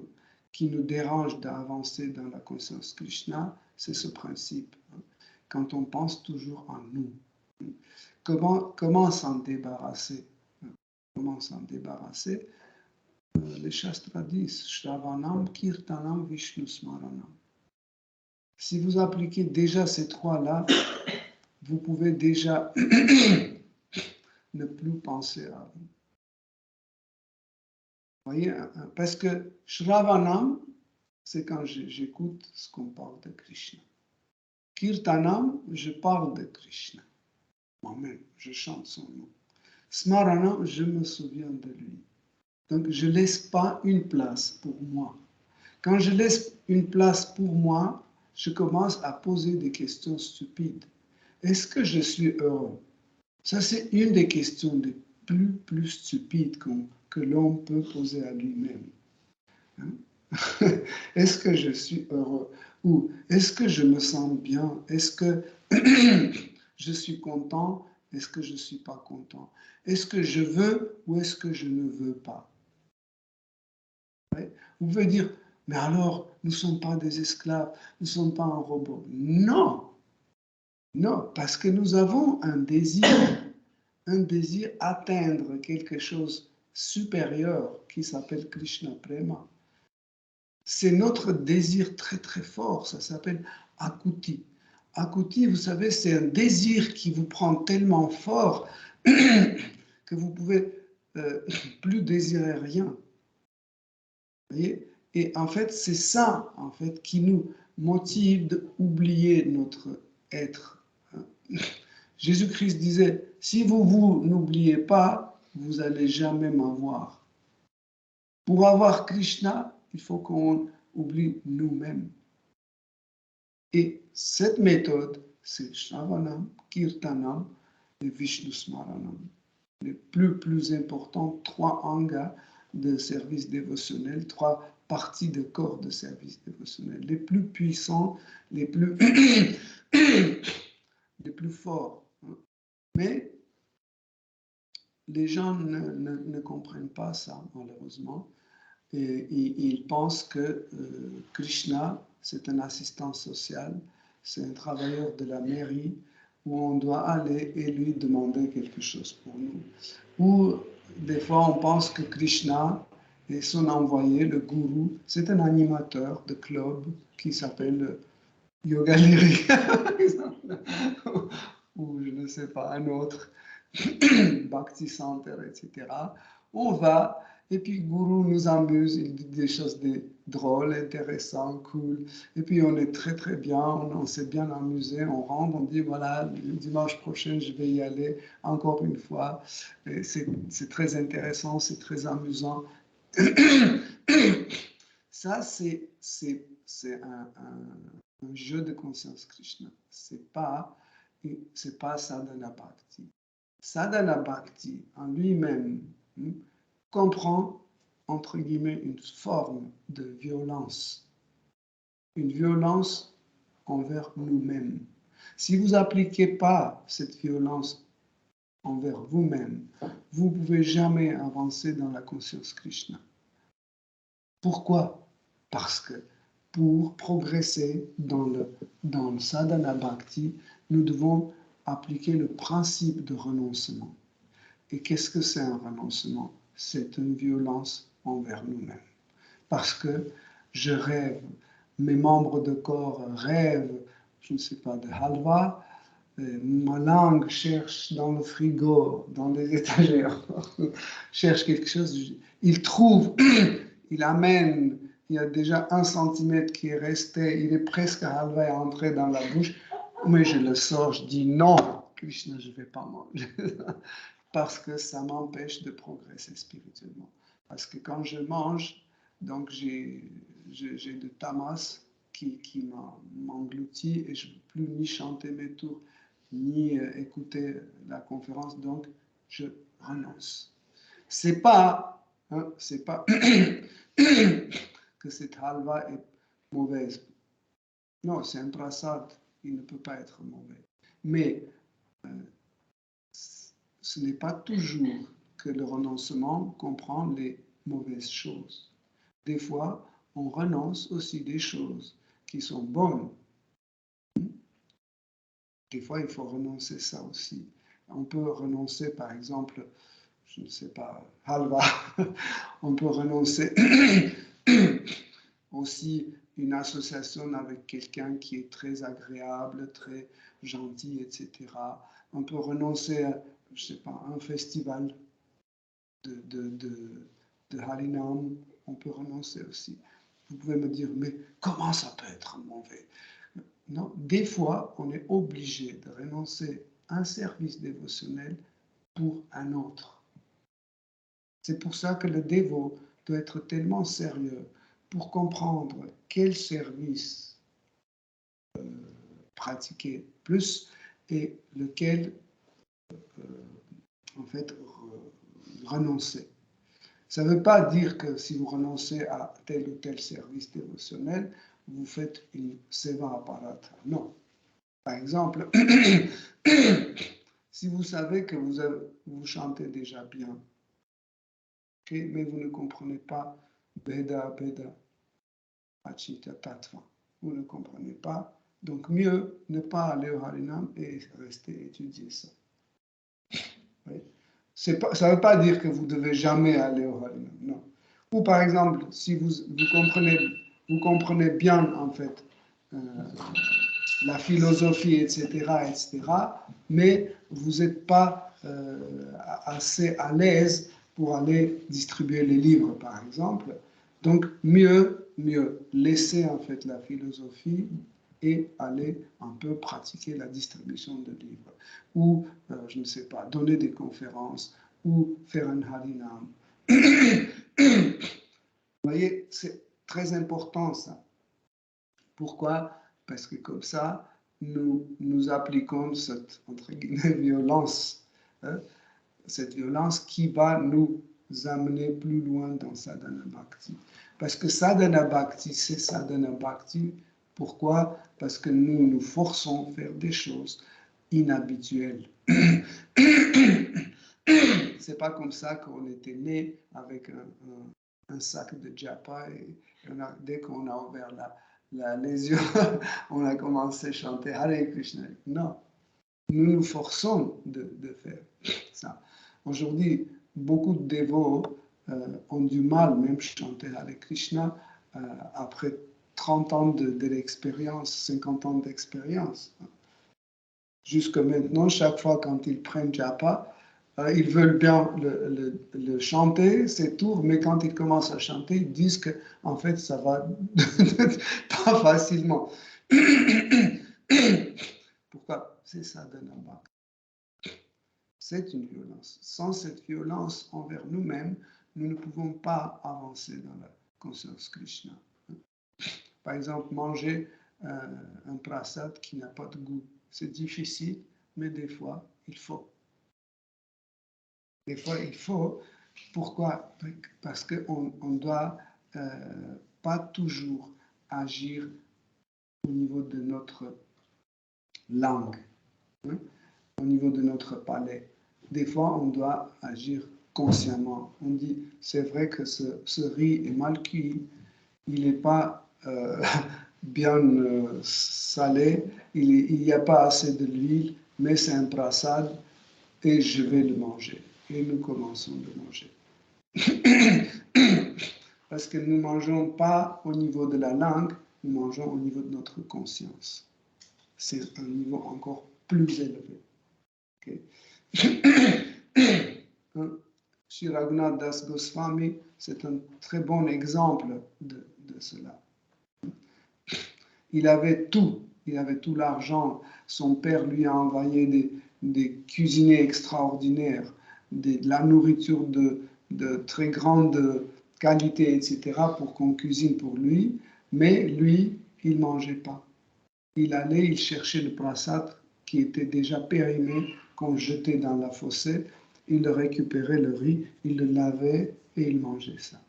qui nous dérange d'avancer dans la conscience Krishna, c'est ce principe. Hein, quand on pense toujours en nous. Comment s'en débarrasser? Comment s'en débarrasser? Les Shastras disent Shravanam, Kirtanam, Vishnu Smaranam. Si vous appliquez déjà ces trois-là, vous pouvez déjà ne plus penser à vous. Voyez, parce que Shravanam, c'est quand j'écoute ce qu'on parle de Krishna. Kirtanam, je parle de Krishna. Moi-même, je chante son nom. Smaranam, je me souviens de lui. Donc, je ne laisse pas une place pour moi. Quand je laisse une place pour moi, je commence à poser des questions stupides. Est-ce que je suis heureux? Ça, c'est une des questions les plus stupides que l'homme peut poser à lui-même. Hein? Est-ce que je suis heureux? Ou est-ce que je me sens bien? Est-ce que je suis content? Est-ce que je ne suis pas content? Est-ce que je veux ou est-ce que je ne veux pas? Vous pouvez dire, mais alors, nous ne sommes pas des esclaves, nous ne sommes pas un robot. Non, non, parce que nous avons un désir atteindre quelque chose supérieur qui s'appelle Krishna Prema. C'est notre désir très très fort, ça s'appelle Akuti. Akuti, vous savez, c'est un désir qui vous prend tellement fort que vous pouvez plus désirer rien. Vous voyez? Et en fait, c'est ça en fait, qui nous motive d'oublier notre être. Jésus-Christ disait, si vous n'oubliez pas, vous n'allez jamais m'avoir. Pour avoir Krishna, il faut qu'on oublie nous-mêmes. Et cette méthode, c'est Shravanam, Kirtanam et Vishnu Smaranam. Les plus importants 3 angas de service dévotionnel, 3 parties de corps de service dévotionnel, les plus puissants, les plus forts. Mais les gens ne comprennent pas ça, malheureusement. Et ils pensent que Krishna, c'est un assistant social, c'est un travailleur de la mairie, où on doit aller et lui demander quelque chose pour nous. Ou des fois, on pense que Krishna et son envoyé, le gourou, c'est un animateur de club qui s'appelle Yoga Lyric, ou je ne sais pas, un autre, Bhakti Center, etc. On va, et puis le gourou nous amuse, il dit des choses drôles, intéressantes, cool. Et puis on est très très bien, on s'est bien amusé, on rentre, on dit voilà, le dimanche prochain je vais y aller encore une fois. C'est très intéressant, c'est très amusant. Ça, c'est un jeu de conscience Krishna. C'est pas Sadhana Bhakti. Sadhana Bhakti en lui-même comprend, entre guillemets, une forme de violence. Une violence envers nous-mêmes. Si vous n'appliquez pas cette violence envers vous-même, vous ne pouvez jamais avancer dans la conscience Krishna. Pourquoi? Parce que pour progresser dans le sadhana bhakti, nous devons appliquer le principe de renoncement. Et qu'est-ce que c'est un renoncement? C'est une violence envers nous-mêmes. Parce que je rêve, mes membres de corps rêvent, je ne sais pas, de halva, ma langue cherche dans le frigo, dans les étagères, cherche quelque chose, il trouve, il amène, il y a déjà 1 centimètre qui est resté, il est presque halva entré dans la bouche, mais je le sors, je dis non, Krishna, je ne vais pas manger, parce que ça m'empêche de progresser spirituellement. Parce que quand je mange, donc j'ai de tamas qui m'engloutit et je ne peux plus ni chanter mes tours, ni écouter la conférence, donc je renonce. C'est pas que cette halva est mauvaise. Non, c'est un prasad, il ne peut pas être mauvais. Mais ce n'est pas toujours que le renoncement comprend les mauvaises choses. Des fois, on renonce aussi des choses qui sont bonnes. Des fois, il faut renoncer ça aussi. On peut renoncer, par exemple, je ne sais pas, halva. On peut renoncer aussi une association avec quelqu'un qui est très agréable, très gentil, etc. On peut renoncer à, je sais pas, un festival de Harinam, on peut renoncer aussi. Vous pouvez me dire, mais comment ça peut être mauvais? Non, des fois, on est obligé de renoncer à un service dévotionnel pour un autre. C'est pour ça que le dévot doit être tellement sérieux pour comprendre quel service pratiquer plus et lequel, en fait, renoncer. Ça ne veut pas dire que si vous renoncez à tel ou tel service dévotionnel, vous faites une seva aparata. Non. Par exemple, si vous savez que vous chantez déjà bien, okay, mais vous ne comprenez pas Beda, Beda, Achita, Tattva, vous ne comprenez pas, donc mieux ne pas aller au Harinam et rester étudier ça. Oui. Ça ne veut pas dire que vous ne devez jamais aller au Harinam, non. Ou par exemple, si vous comprenez bien en fait la philosophie, etc., mais vous n'êtes pas assez à l'aise pour aller distribuer les livres, par exemple. Donc, mieux laisser en fait la philosophie et aller un peu pratiquer la distribution de livres. Ou, je ne sais pas, donner des conférences ou faire un harinam. Vous voyez, c'est très important ça. Pourquoi? Parce que comme ça, nous appliquons cette, entre guillemets, violence. Hein, cette violence qui va nous amener plus loin dans Sadhana Bhakti. Parce que Sadhana Bhakti, c'est Sadhana Bhakti. Pourquoi? Parce que nous nous forçons à faire des choses inhabituelles. C'est pas comme ça qu'on était né avec un sac de japa et dès qu'on a ouvert les yeux, on a commencé à chanter Hare Krishna. Non, nous nous forçons de faire ça. Aujourd'hui, beaucoup de dévots ont du mal même chanter Hare Krishna après 30 ans de l'expérience, 50 ans d'expérience. Jusque maintenant, chaque fois quand ils prennent japa, ils veulent bien le chanter, c'est tout, mais quand ils commencent à chanter, ils disent que en fait, ça va pas facilement. Pourquoi? C'est Sadhana Bhakti. C'est une violence. Sans cette violence envers nous-mêmes, nous ne pouvons pas avancer dans la conscience Krishna. Par exemple, manger un prasad qui n'a pas de goût. C'est difficile, mais des fois, il faut. Des fois, il faut. Pourquoi? Parce qu'on ne doit pas toujours agir au niveau de notre langue, hein, au niveau de notre palais. Des fois, on doit agir consciemment. On dit, c'est vrai que ce riz est mal cuit, il n'est pas bien salé, il n'y a pas assez de l'huile, mais c'est un prasad et je vais le manger. Et nous commençons de manger. Parce que nous ne mangeons pas au niveau de la langue, nous mangeons au niveau de notre conscience. C'est un niveau encore plus élevé. Okay. Sri Raghunath Das Goswami, c'est un très bon exemple de cela. Il avait tout l'argent. Son père lui a envoyé des cuisiniers extraordinaires, de la nourriture de très grande qualité, etc., pour qu'on cuisine pour lui. Mais lui, il ne mangeait pas. Il allait, il cherchait le prasad qui était déjà périmé, qu'on jetait dans la fossée. Il récupérait le riz, il le lavait et il mangeait ça.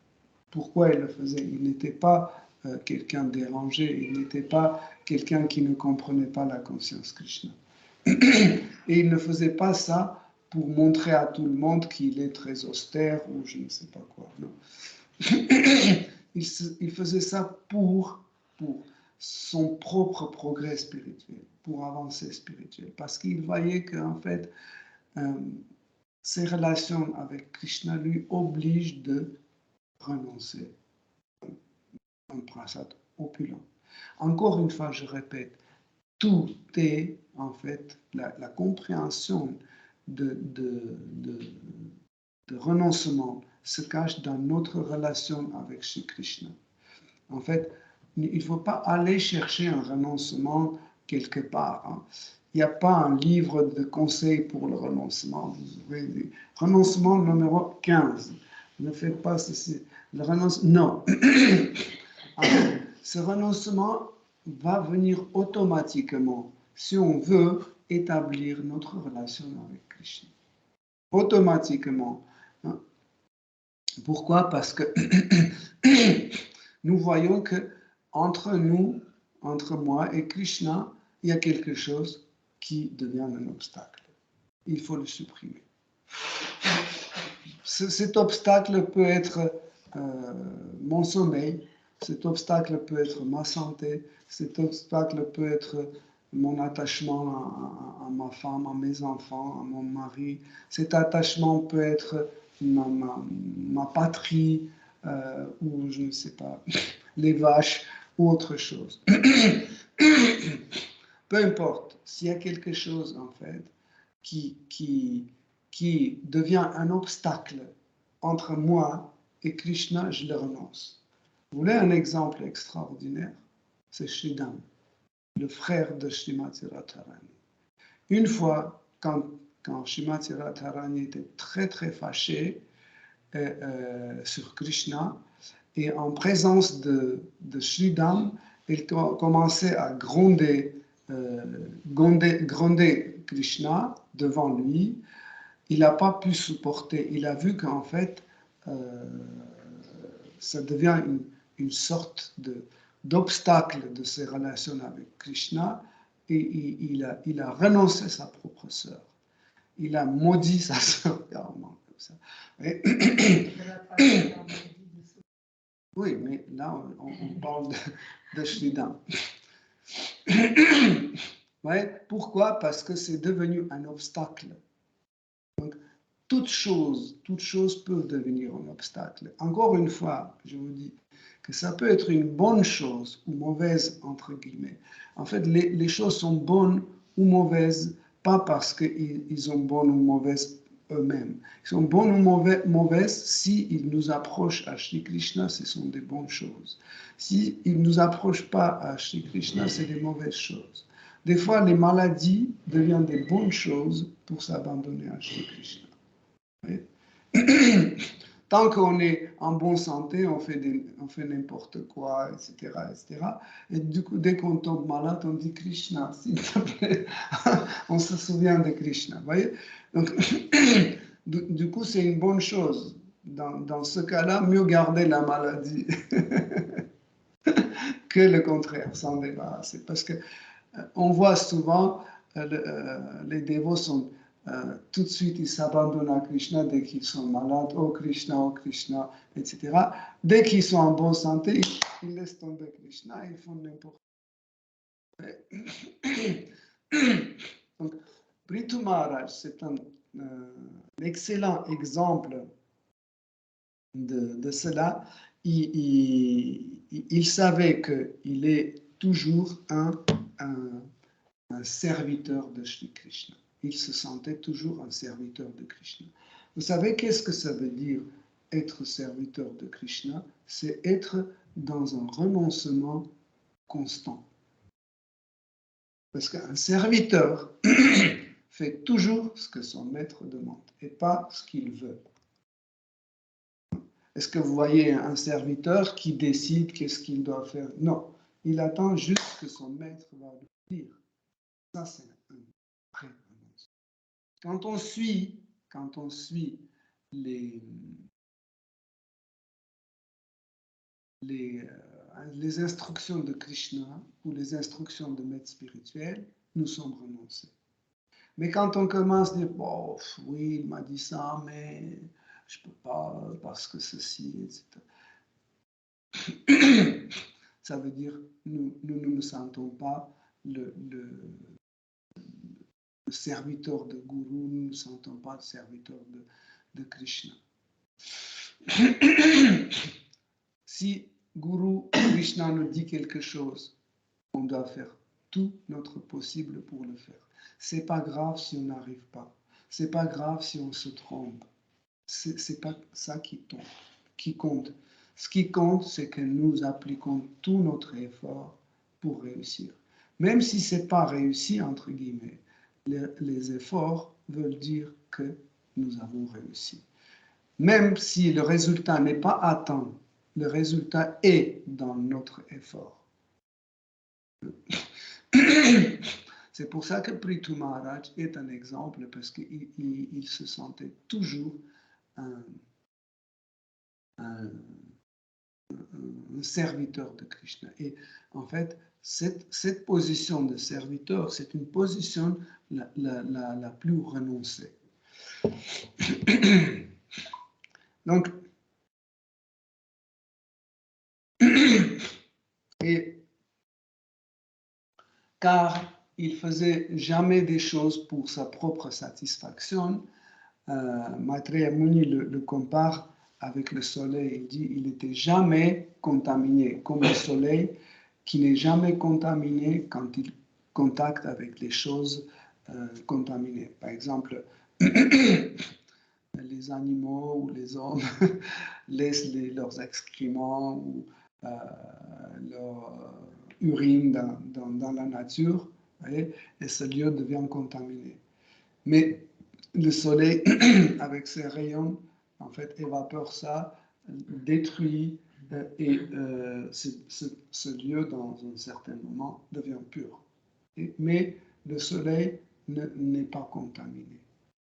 Pourquoi il le faisait? Il n'était pas quelqu'un dérangé, il n'était pas quelqu'un qui ne comprenait pas la conscience Krishna. Et il ne faisait pas ça pour montrer à tout le monde qu'il est très austère ou je ne sais pas quoi. Non. Il faisait ça pour son propre progrès spirituel, pour avancer spirituel, parce qu'il voyait qu'en fait, ses relations avec Krishna lui obligent de renoncer un prasad opulent. Encore une fois, je répète, tout est en fait la compréhension de renoncement se cache dans notre relation avec Shri Krishna. En fait, il ne faut pas aller chercher un renoncement quelque part. Hein. Il n'y a pas un livre de conseils pour le renoncement. Renoncement numéro 15. Ne faites pas ceci. Le renoncement, non. Ce renoncement va venir automatiquement si on veut établir notre relation avec Krishna. Automatiquement. Hein. Pourquoi? Parce que nous voyons que entre nous, entre moi et Krishna, il y a quelque chose qui devient un obstacle. Il faut le supprimer. Cet obstacle peut être mon sommeil, cet obstacle peut être ma santé, cet obstacle peut être mon attachement à ma femme, à mes enfants, à mon mari. Cet attachement peut être ma patrie, ou je ne sais pas, les vaches ou autre chose. Peu importe, s'il y a quelque chose en fait qui devient un obstacle entre moi et Krishna, je le renonce. Vous voulez un exemple extraordinaire? C'est Sridham, le frère de Srimati Radharani. Une fois, quand Srimati Radharani était très très fâché sur Krishna, et en présence de Sridham, il commençait à gronder Krishna devant lui. Il n'a pas pu supporter. Il a vu qu'en fait, ça devient une sorte d'obstacle de ses relations avec Krishna, et il a renoncé à sa propre sœur. Il a maudit sa sœur carrément comme ça. Oui, mais là, on parle de Sridham. Ouais, pourquoi? Parce que c'est devenu un obstacle. Donc, toute chose peut devenir un obstacle. Encore une fois, je vous dis que ça peut être une bonne chose ou mauvaise, entre guillemets. En fait, les choses sont bonnes ou mauvaises, pas parce qu'ils sont bonnes ou mauvaises eux-mêmes. Ils sont bonnes ou mauvaises s'ils nous approchent à Shri Krishna, ce sont des bonnes choses. S'ils ne nous approchent pas à Shri Krishna, c'est des mauvaises choses. Des fois, les maladies deviennent des bonnes choses pour s'abandonner à Shri Krishna. Oui. Tant qu'on est en bonne santé, on fait n'importe quoi, etc., etc. Et du coup, dès qu'on tombe malade, on dit Krishna, s'il te plaît. On se souvient de Krishna. Vous voyez? Donc, du coup, c'est une bonne chose. Dans ce cas-là, mieux garder la maladie que le contraire, s'en débarrasser. Parce que on voit souvent les dévots sont tout de suite, ils s'abandonnent à Krishna dès qu'ils sont malades, oh Krishna, etc. Dès qu'ils sont en bonne santé, ils laissent tomber Krishna, ils font n'importe quoi. Donc, Prithu Maharaj, c'est un excellent exemple de cela. Il savait qu'il est toujours un serviteur de Shri Krishna. Il se sentait toujours un serviteur de Krishna. Vous savez qu'est-ce que ça veut dire être serviteur de Krishna? C'est être dans un renoncement constant. Parce qu'un serviteur fait toujours ce que son maître demande et pas ce qu'il veut. Est-ce que vous voyez un serviteur qui décide qu'est-ce qu'il doit faire? Non, il attend juste ce que son maître va lui dire. Ça, c'est un vrai renoncement. Quand on suit les instructions de Krishna ou les instructions de maître spirituel, nous sommes renoncés. Mais quand on commence à dire, bon, oui, il m'a dit ça, mais je ne peux pas parce que ceci, etc. Ça veut dire nous ne sentons pas le serviteur de Guru, nous ne sentons pas le serviteur de Krishna. Si Guru Krishna nous dit quelque chose, on doit faire tout notre possible pour le faire. C'est pas grave si on n'arrive pas. C'est pas grave si on se trompe. C'est pas ça qui compte. Ce qui compte, c'est que nous appliquons tout notre effort pour réussir. Même si c'est pas réussi, entre guillemets, les efforts veulent dire que nous avons réussi. Même si le résultat n'est pas atteint, le résultat est dans notre effort. C'est pour ça que Prithu Maharaj est un exemple, parce qu'il se sentait toujours un serviteur de Krishna. Et en fait, cette position de serviteur, c'est une position la plus renoncée. Donc, et car il faisait jamais des choses pour sa propre satisfaction, Maitreya Muni le compare avec le soleil. Il dit il n'était jamais contaminé, comme le soleil qui n'est jamais contaminé quand il contacte avec les choses contaminées. Par exemple, les animaux ou les hommes laissent leurs excréments ou leur urine dans la nature, voyez, et ce lieu devient contaminé. Mais le soleil, avec ses rayons, en fait, évapore ça, détruit, et ce lieu, dans un certain moment, devient pur. Mais le soleil n'est pas contaminé.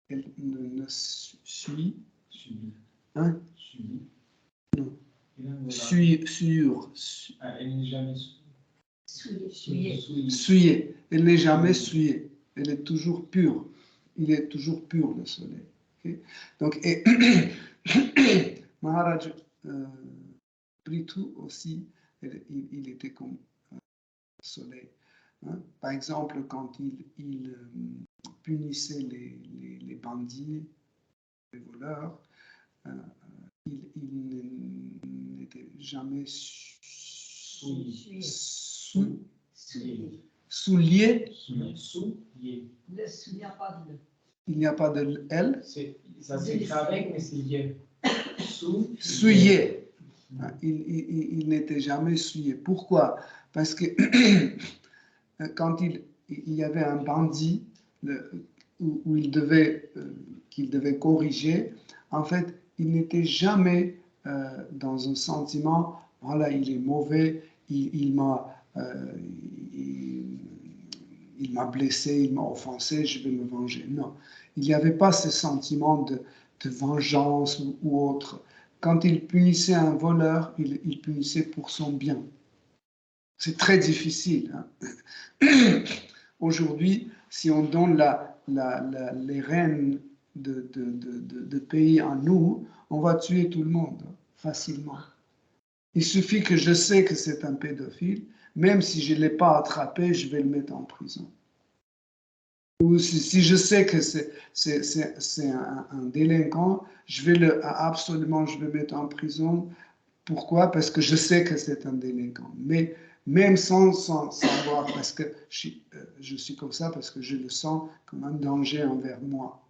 Elle ne suit. Hein? Non. Elle n'est jamais souillée. Elle n'est jamais souillée. Elle est toujours pure. Il est toujours pur, le soleil. Okay? Donc, et Maharaj Prithu aussi, il était comme le soleil. Hein? Par exemple, quand il punissait les bandits, les voleurs, il n'était jamais souillé. Il n'y a pas de L. Ça s'écrit avec, mais c'est lié. Souillé. Il n'était jamais souillé. Pourquoi? Parce que quand il y avait un bandit où qu'il devait corriger, en fait, il n'était jamais dans un sentiment, voilà, il est mauvais, il m'a blessé, il m'a offensé, je vais me venger. Non, il n'y avait pas ce sentiment de vengeance ou autre. Quand il punissait un voleur, il punissait pour son bien. C'est très difficile. Hein? Aujourd'hui, si on donne les rênes de pays à nous, on va tuer tout le monde facilement. Il suffit que je sais que c'est un pédophile, même si je ne l'ai pas attrapé, je vais le mettre en prison. Ou si je sais que c'est un délinquant, je vais le mettre en prison. Pourquoi? Parce que je sais que c'est un délinquant. Mais même sans savoir, parce que je suis comme ça, parce que je le sens comme un danger envers moi.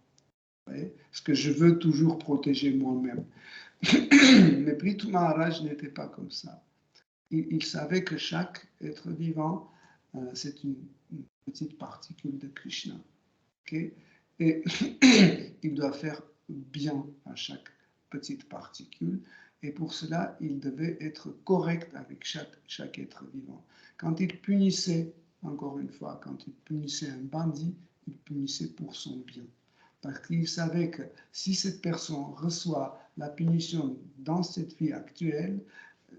Parce que je veux toujours protéger moi-même. Mais Prithu Maharaj n'était pas comme ça. Il savait que chaque être vivant, c'est une petite particule de Krishna. Okay? Et il doit faire bien à chaque petite particule. Et pour cela, il devait être correct avec chaque être vivant. Quand il punissait, encore une fois, quand il punissait un bandit, il punissait pour son bien. Parce qu'il savait que si cette personne reçoit la punition dans cette vie actuelle,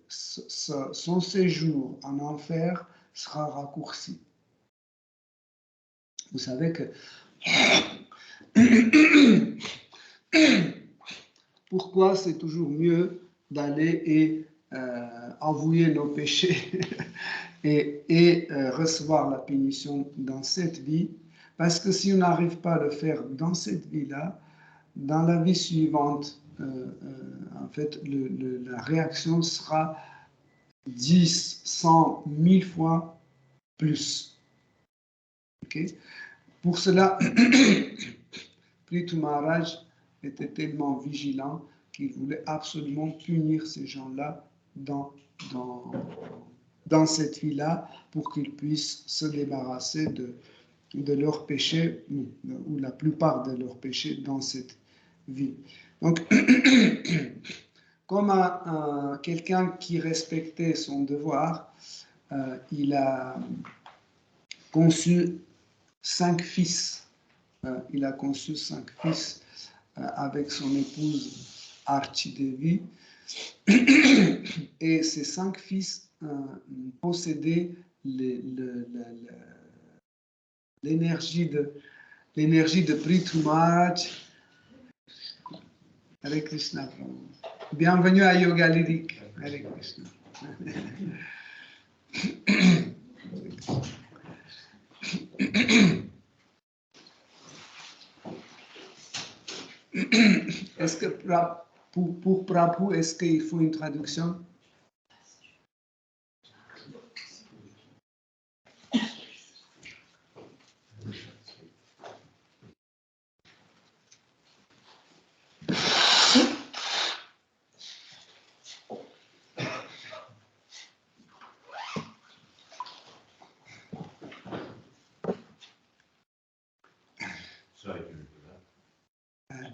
son séjour en enfer sera raccourci. Vous savez que pourquoi c'est toujours mieux d'aller et avouer nos péchés et recevoir la punition dans cette vie, parce que si on n'arrive pas à le faire dans cette vie-là, dans la vie suivante, en fait, la réaction sera 10, 100, 1000 fois plus. Okay? Pour cela, Prithu Maharaj était tellement vigilant qu'il voulait absolument punir ces gens-là dans cette vie-là pour qu'ils puissent se débarrasser de leurs péchés ou la plupart de leurs péchés dans cette vie. Donc, comme quelqu'un qui respectait son devoir, il a conçu 5 fils. Il a conçu 5 fils avec son épouse Archidevi. Et ces 5 fils possédaient l'énergie de Prithu Maharaj. Hare Krishna. Bienvenue à Yoga Lyrique. Hare Krishna. Est-ce que pour Prabhu, est-ce qu'il faut une traduction?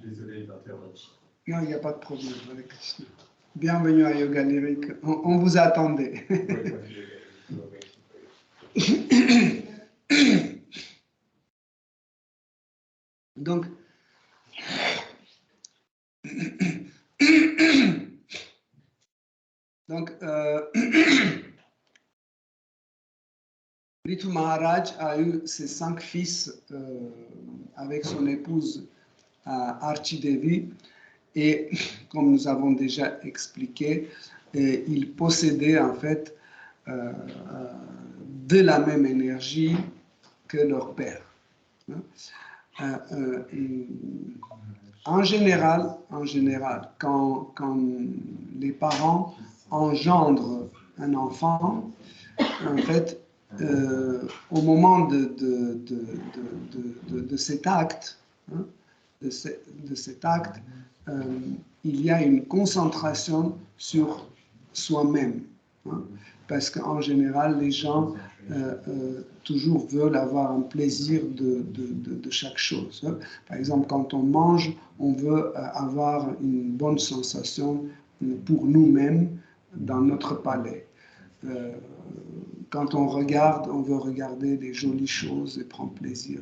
Désolé d'interrompre. Non, il n'y a pas de problème avec Krishna. Bienvenue à Yoga Lyrique. On vous attendait. Donc, Prithu Maharaj a eu ses 5 fils avec son épouse Archidevi. Et comme nous avons déjà expliqué, ils possédaient en fait de la même énergie que leur père. En général, quand les parents engendrent un enfant, en fait, au moment de cet acte, il y a une concentration sur soi-même, parce qu'en général, les gens toujours veulent avoir un plaisir de chaque chose. Par exemple, quand on mange, on veut avoir une bonne sensation pour nous-mêmes dans notre palais. Quand on regarde, on veut regarder des jolies choses et prendre plaisir.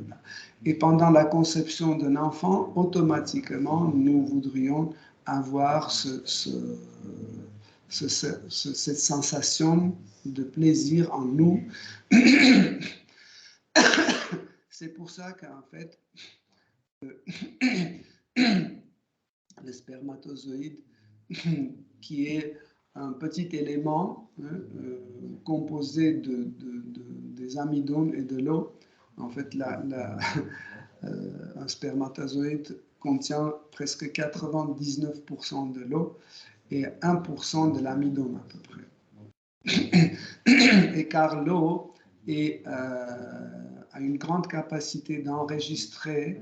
Et pendant la conception d'un enfant, automatiquement, nous voudrions avoir cette sensation de plaisir en nous. C'est pour ça qu'en fait, le spermatozoïde, qui est un petit élément composé des amidons et de l'eau. En fait, un spermatozoïde contient presque 99% de l'eau et 1% de l'amidon à peu près. Et car l'eau a une grande capacité d'enregistrer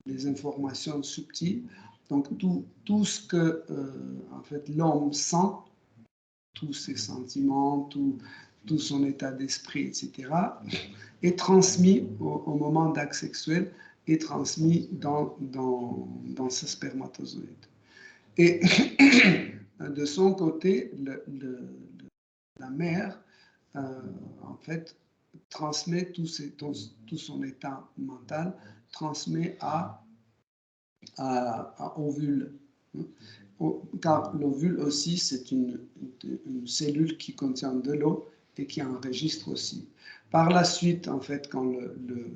les informations subtiles. Donc tout ce que en fait, l'homme sent, tous ses sentiments, tout son état d'esprit, etc., est transmis au moment d'acte sexuel, est transmis dans ce spermatozoïde. Et de son côté, la mère, en fait, transmet tout son état mental, transmet à ovule. Car l'ovule aussi, c'est une cellule qui contient de l'eau et qui enregistre aussi. Par la suite, en fait, quand le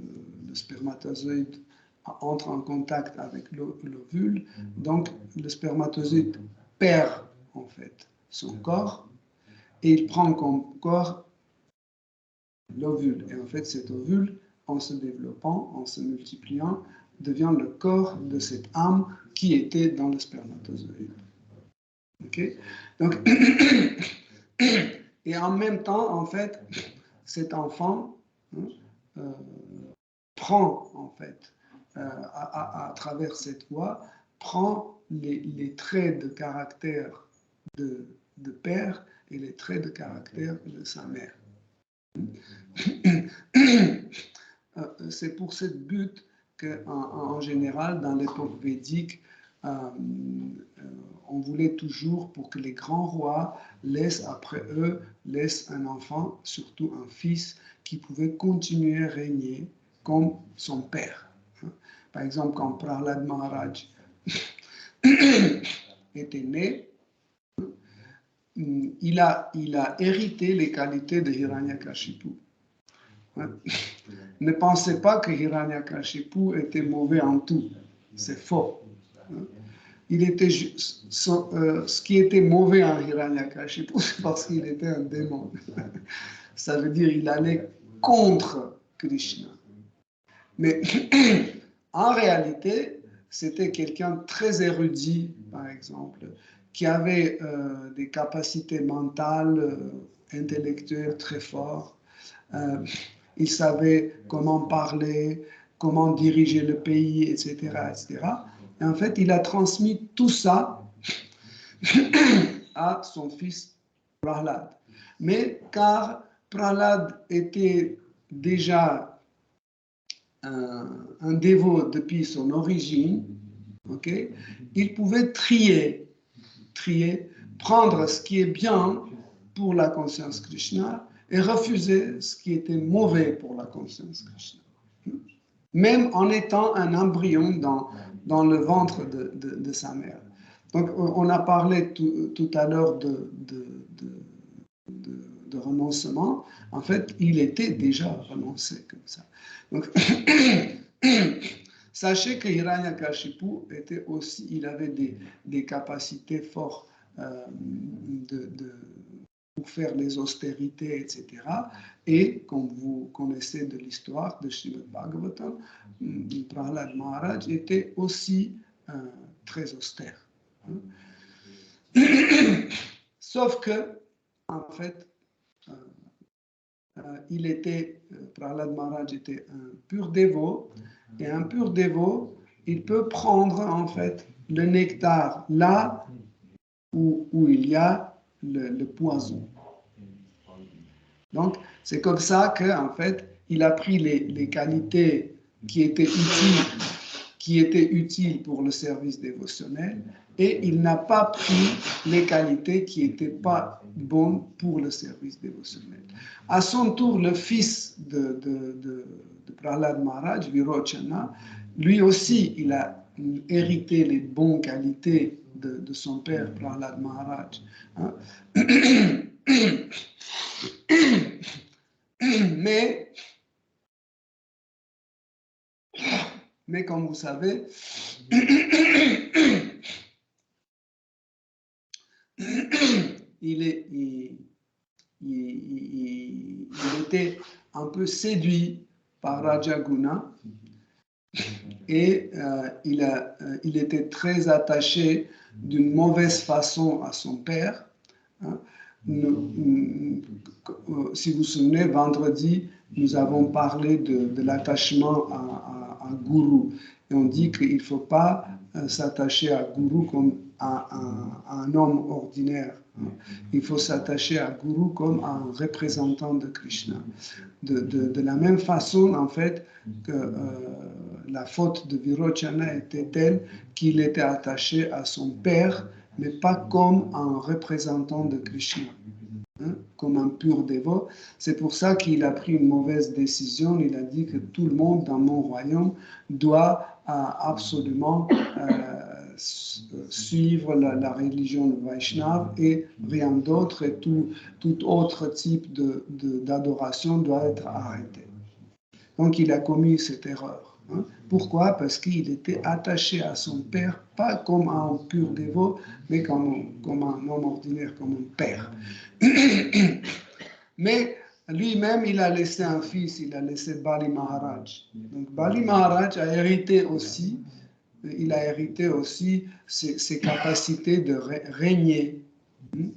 spermatozoïde entre en contact avec l'ovule, donc le spermatozoïde perd en fait son corps et il prend comme corps l'ovule. Et en fait, cet ovule, en se développant, en se multipliant, devient le corps de cette âme qui était dans le spermatozoïde. Okay? Donc, et en même temps, en fait, cet enfant prend, en fait, à travers cette voie, prend les traits de caractère de père et les traits de caractère de sa mère. C'est pour ce but qu'en général, dans l'époque védique, on voulait toujours pour que les grands rois laissent après eux un enfant, surtout un fils, qui pouvait continuer à régner comme son père. Par exemple, quand Prahlad Maharaj était né, il a hérité les qualités de Hiranyakashipu. Ne pensez pas que Hiranyakashipu était mauvais en tout. C'est faux. Il était ce qui était mauvais en Hiranyakashipu, c'est parce qu'il était un démon. Ça veut dire qu'il allait contre Krishna. Mais en réalité, c'était quelqu'un de très érudit, par exemple, qui avait des capacités mentales, intellectuelles très fortes. Il savait comment parler, comment diriger le pays, etc., etc. Et en fait, il a transmis tout ça à son fils Prahlad. Mais car Prahlad était déjà un dévot depuis son origine, okay, il pouvait trier, prendre ce qui est bien pour la conscience Krishna et refuser ce qui était mauvais pour la conscience Krishna. Même en étant un embryon dans le ventre de sa mère. Donc, on a parlé tout à l'heure de renoncement. En fait, il était déjà renoncé comme ça. Donc, sachez que Hiranyakashipu était aussi, il avait des capacités fortes pour faire les austérités, etc. Et comme vous connaissez de l'histoire de Srimad Bhagavatam, Prahlad Maharaj était aussi très austère. Sauf que, en fait, Prahlad Maharaj était un pur dévot, et un pur dévot, il peut prendre en fait le nectar là où il y a le poison. Donc, c'est comme ça qu'en fait, il a pris les qualités qui étaient utiles pour le service dévotionnel, et il n'a pas pris les qualités qui n'étaient pas bonnes pour le service dévotionnel. À son tour, le fils de Prahlad Maharaj, Virochana, lui aussi, il a hérité les bonnes qualités de son père, Prahlad Maharaj. Hein? Mais comme vous savez, il était un peu séduit par Rajaguna, et il était très attaché d'une mauvaise façon à son père. Hein. Si vous vous souvenez, vendredi, nous avons parlé de l'attachement à Guru. Et on dit qu'il ne faut pas s'attacher à Guru comme à un homme ordinaire. Il faut s'attacher à Guru comme à un représentant de Krishna. De la même façon, en fait, que la faute de Virochana était telle qu'il était attaché à son père, mais pas comme un représentant de Krishna, hein, comme un pur dévot. C'est pour ça qu'il a pris une mauvaise décision. Il a dit que tout le monde dans mon royaume doit absolument suivre la religion de Vaishnava et rien d'autre, et tout autre type d'adoration doit être arrêté. Donc il a commis cette erreur. Hein. Pourquoi? Parce qu'il était attaché à son père, pas comme un pur dévot, mais comme un homme ordinaire, comme un père. Mais lui-même, il a laissé un fils, il a laissé Bali Maharaj. Donc Bali Maharaj a hérité aussi il a hérité aussi ses capacités de régner. Vous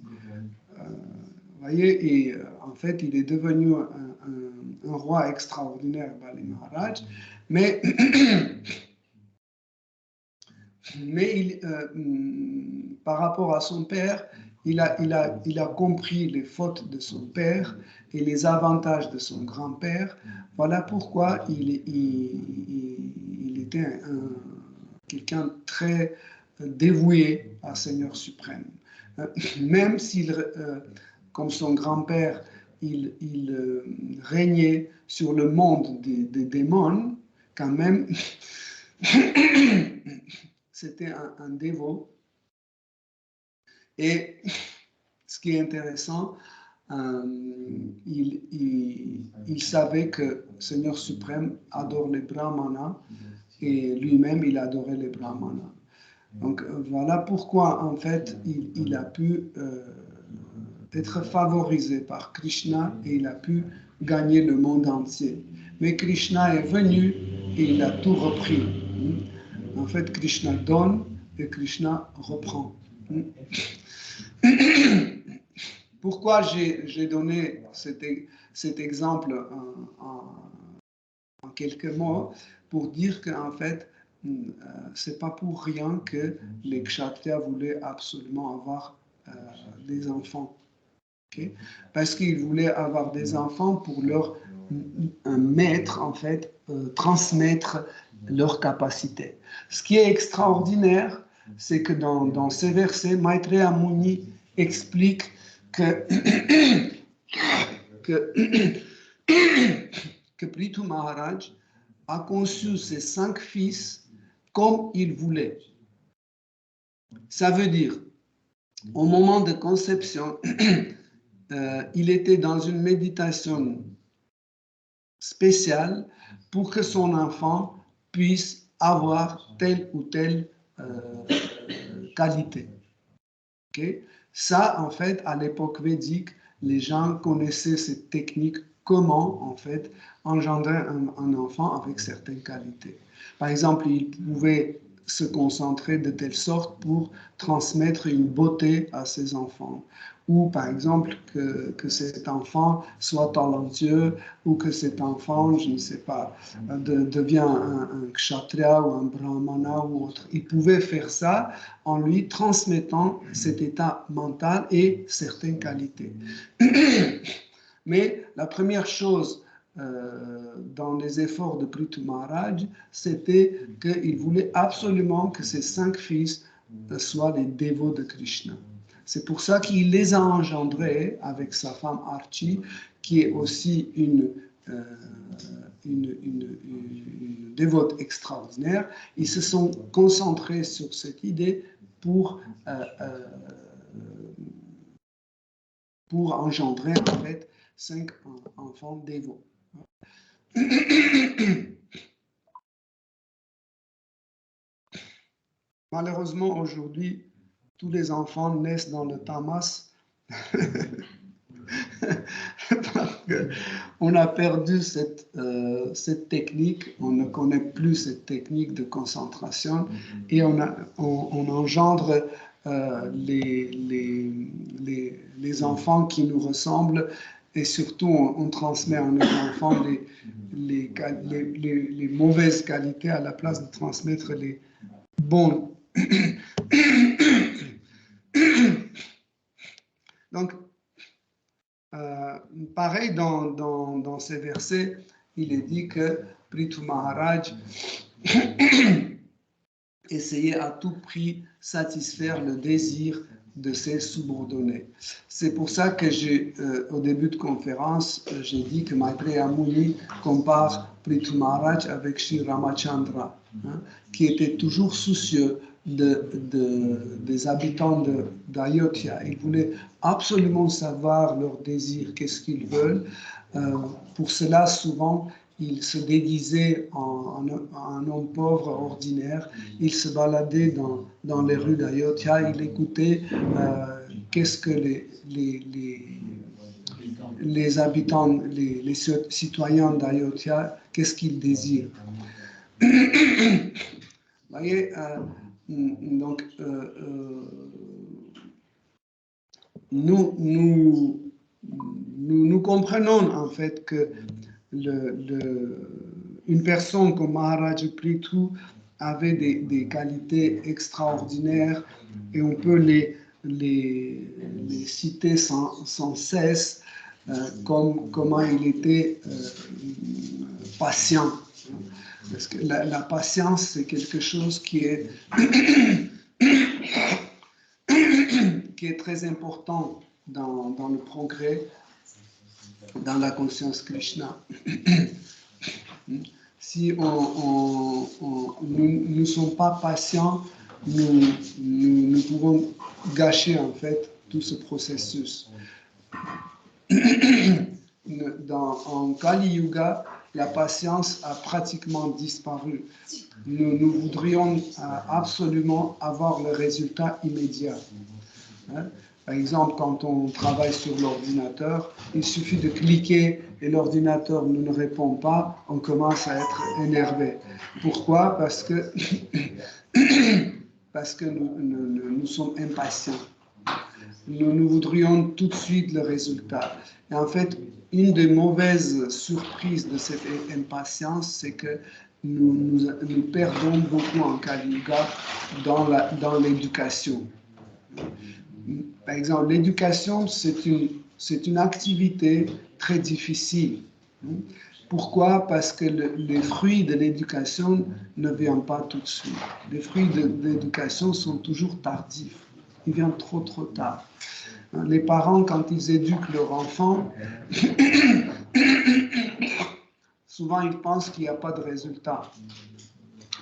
voyez, et en fait, il est devenu un roi extraordinaire, Bali Maharaj, mais par rapport à son père, il a compris les fautes de son père et les avantages de son grand-père. Voilà pourquoi il était quelqu'un très dévoué à Seigneur suprême. Même s'il, comme son grand-père, il régnait sur le monde des démons, quand même, c'était un dévot. Et ce qui est intéressant, il savait que Seigneur suprême adore les brahmanas et lui-même il adorait les brahmanas. Donc voilà pourquoi en fait il a pu être favorisé par Krishna et il a pu gagner le monde entier. Mais Krishna est venu et il a tout repris. En fait, Krishna donne et Krishna reprend. Pourquoi j'ai donné cet exemple en quelques mots? Pour dire qu'en fait, c'est pas pour rien que les Kshatriyas voulaient absolument avoir des enfants. Okay? Parce qu'ils voulaient avoir des enfants pour leur mettre, en fait, transmettre leurs capacités. Ce qui est extraordinaire, c'est que dans ces versets, Maitreya Muni explique que Prithu Maharaj a conçu ses 5 fils comme il voulait. Ça veut dire, au moment de conception, il était dans une méditation spéciale pour que son enfant puisse avoir telle ou telle qualité. Okay? Ça, en fait, à l'époque védique, les gens connaissaient cette technique, comment, en fait, engendrer un enfant avec certaines qualités. Par exemple, ils pouvaient se concentrer de telle sorte pour transmettre une beauté à ses enfants. Ou, par exemple, que cet enfant soit talentueux, ou que cet enfant, je ne sais pas, devient un kshatriya ou un brahmana ou autre. Il pouvait faire ça en lui transmettant cet état mental et certaines qualités. Mais la première chose dans les efforts de Prithu Maharaj, c'était qu'il voulait absolument que ses 5 fils soient les dévots de Krishna. C'est pour ça qu'il les a engendrés avec sa femme Archi, qui est aussi une dévote extraordinaire. Ils se sont concentrés sur cette idée pour engendrer en fait 5 enfants dévots. Malheureusement, aujourd'hui, tous les enfants naissent dans le tamas. On a perdu cette technique, on ne connaît plus cette technique de concentration et on engendre les enfants qui nous ressemblent et surtout on transmet à nos enfants les mauvaises qualités à la place de transmettre les bonnes. Donc, pareil, dans ces versets, il est dit que Prithu Maharaj essayait à tout prix satisfaire le désir de ses subordonnés. C'est pour ça que au début de conférence, j'ai dit que Maitreya Muni compare Prithu Maharaj avec Sri Ramachandra, qui était toujours soucieux des habitants d'Ayodhya. Ils voulaient absolument savoir leurs désirs, qu'est-ce qu'ils veulent. Pour cela, souvent, il se déguisait en un homme pauvre, ordinaire. Il se baladait dans les rues d'Ayodhya. Il écoutait qu'est-ce que les habitants, les citoyens d'Ayodhya, qu'est-ce qu'ils désirent. voyez, donc, nous comprenons en fait que une personne comme Maharaj Prithu avait des qualités extraordinaires et on peut les citer sans cesse, comme comment il était patient. Parce que la patience, c'est quelque chose qui est, qui est très important dans le progrès, dans la conscience Krishna. Si nous ne sommes pas patients, nous pouvons gâcher en fait tout ce processus. En Kali Yuga, la patience a pratiquement disparu. Nous voudrions absolument avoir le résultat immédiat. Par exemple, quand on travaille sur l'ordinateur, il suffit de cliquer et l'ordinateur ne nous répond pas, on commence à être énervé. Pourquoi? Parce que nous sommes impatients. Nous voudrions tout de suite le résultat. Et en fait, une des mauvaises surprises de cette impatience, c'est que nous perdons beaucoup en Kali Yuga dans l'éducation. Par exemple, l'éducation, c'est une activité très difficile. Pourquoi? Parce que les fruits de l'éducation ne viennent pas tout de suite. Les fruits de l'éducation sont toujours tardifs. Ils viennent trop tard. Les parents, quand ils éduquent leur enfant, souvent ils pensent qu'il n'y a pas de résultat.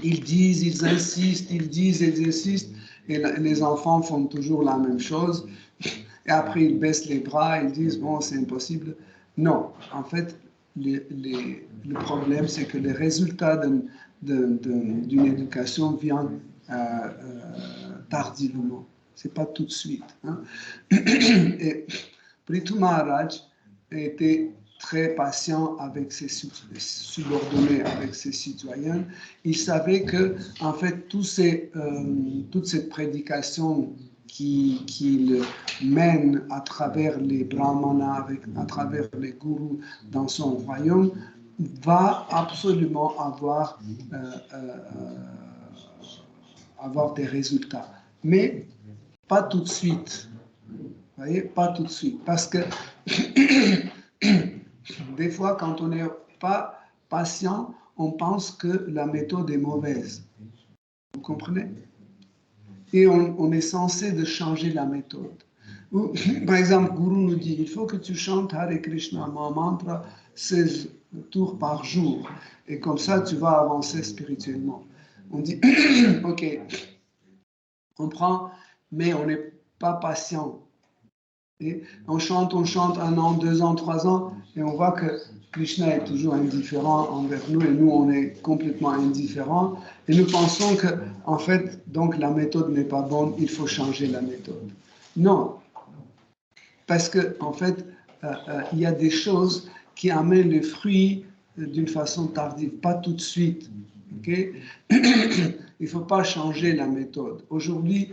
Ils disent, ils insistent, ils insistent, et les enfants font toujours la même chose. Et après, ils baissent les bras, ils disent, bon, c'est impossible. Non, en fait, le problème, c'est que les résultats d'une éducation viennent tardivement. Ce n'est pas tout de suite. Hein. Et Prithu Maharaj était très patient avec ses subordonnés, avec ses citoyens. Il savait que, en fait, toute cette prédication qu'il mène à travers les brahmanas, à travers les gourus dans son royaume, va absolument avoir des résultats. Mais pas tout de suite. Vous voyez, pas tout de suite. Parce que des fois, quand on n'est pas patient, on pense que la méthode est mauvaise. Vous comprenez? Et on est censé de changer la méthode. Par exemple, Guru nous dit, il faut que tu chantes Hare Krishna, mon mantra, 16 tours par jour. Et comme ça, tu vas avancer spirituellement. On dit, ok, on prend, mais on n'est pas patient. Et on chante 1 an, 2 ans, 3 ans, et on voit que Krishna est toujours indifférent envers nous, et nous, on est complètement indifférents. Et nous pensons que, en fait, donc la méthode n'est pas bonne, il faut changer la méthode. Non, parce que, en fait, il y a des choses qui amènent les fruits d'une façon tardive, pas tout de suite. Okay? Il ne faut pas changer la méthode. Aujourd'hui,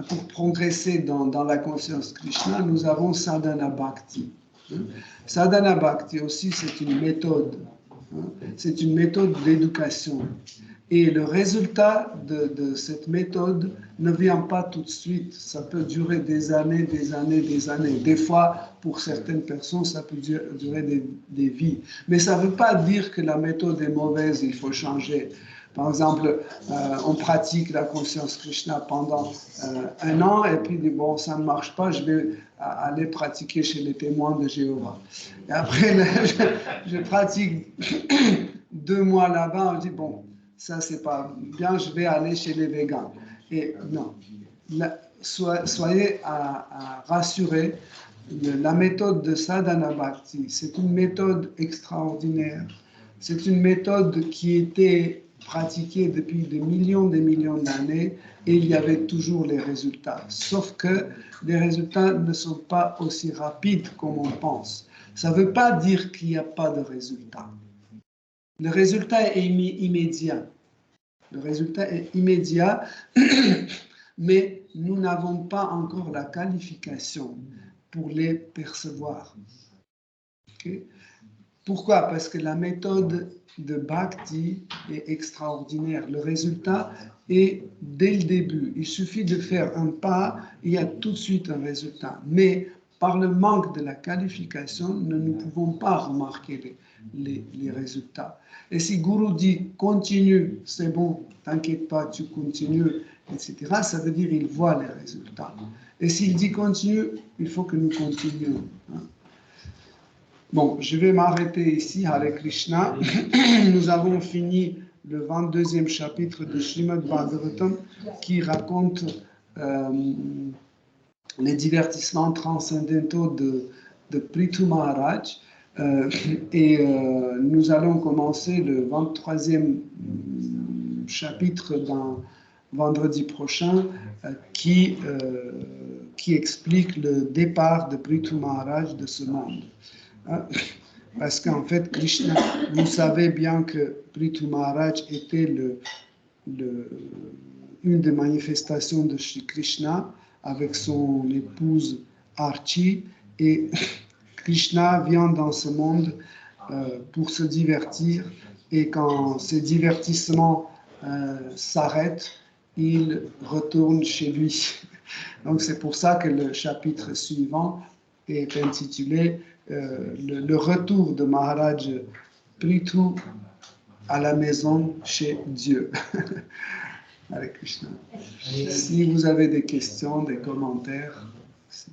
pour progresser dans la conscience Krishna, nous avons Sadhana Bhakti. Sadhana Bhakti aussi, c'est une méthode. C'est une méthode d'éducation. Et le résultat de cette méthode ne vient pas tout de suite. Ça peut durer des années. Des fois, pour certaines personnes, ça peut durer des vies. Mais ça ne veut pas dire que la méthode est mauvaise, il faut changer. Par exemple, on pratique la conscience Krishna pendant 1 an et puis bon, ça ne marche pas, je vais aller pratiquer chez les témoins de Jéhovah. Et après, je pratique 2 mois là-bas, on dit bon, ça c'est pas bien, je vais aller chez les végans. Et non, soyez rassurés, la méthode de Sadhana Bhakti, c'est une méthode extraordinaire. C'est une méthode qui était pratiquée depuis des millions d'années et il y avait toujours les résultats. Sauf que les résultats ne sont pas aussi rapides comme on pense. Ça ne veut pas dire qu'il n'y a pas de résultat. Le résultat est immédiat. Le résultat est immédiat, mais nous n'avons pas encore la qualification pour les percevoir. Okay? Pourquoi? Parce que la méthode de Bhakti est extraordinaire. Le résultat est dès le début. Il suffit de faire un pas, il y a tout de suite un résultat. Mais par le manque de la qualification, nous ne pouvons pas remarquer les résultats. Et si Guru dit continue, c'est bon, t'inquiète pas, tu continues, etc., ça veut dire qu'il voit les résultats. Et s'il dit continue, il faut que nous continuions. Bon, je vais m'arrêter ici, Hare Krishna. Nous avons fini le 22e chapitre de Srimad Bhagavatam qui raconte les divertissements transcendantaux de Prithu Maharaj. Nous allons commencer le 23e chapitre d'un vendredi prochain qui explique le départ de Prithu Maharaj de ce monde. Parce qu'en fait, Krishna, vous savez bien que Prithu Maharaj était une des manifestations de Shri Krishna avec son épouse Archie, et Krishna vient dans ce monde pour se divertir, et quand ces divertissements s'arrêtent, il retourne chez lui. Donc c'est pour ça que le chapitre suivant est intitulé le retour de Maharaj Prithu à la maison chez Dieu. Hare Krishna. Si vous avez des questions, des commentaires. C'est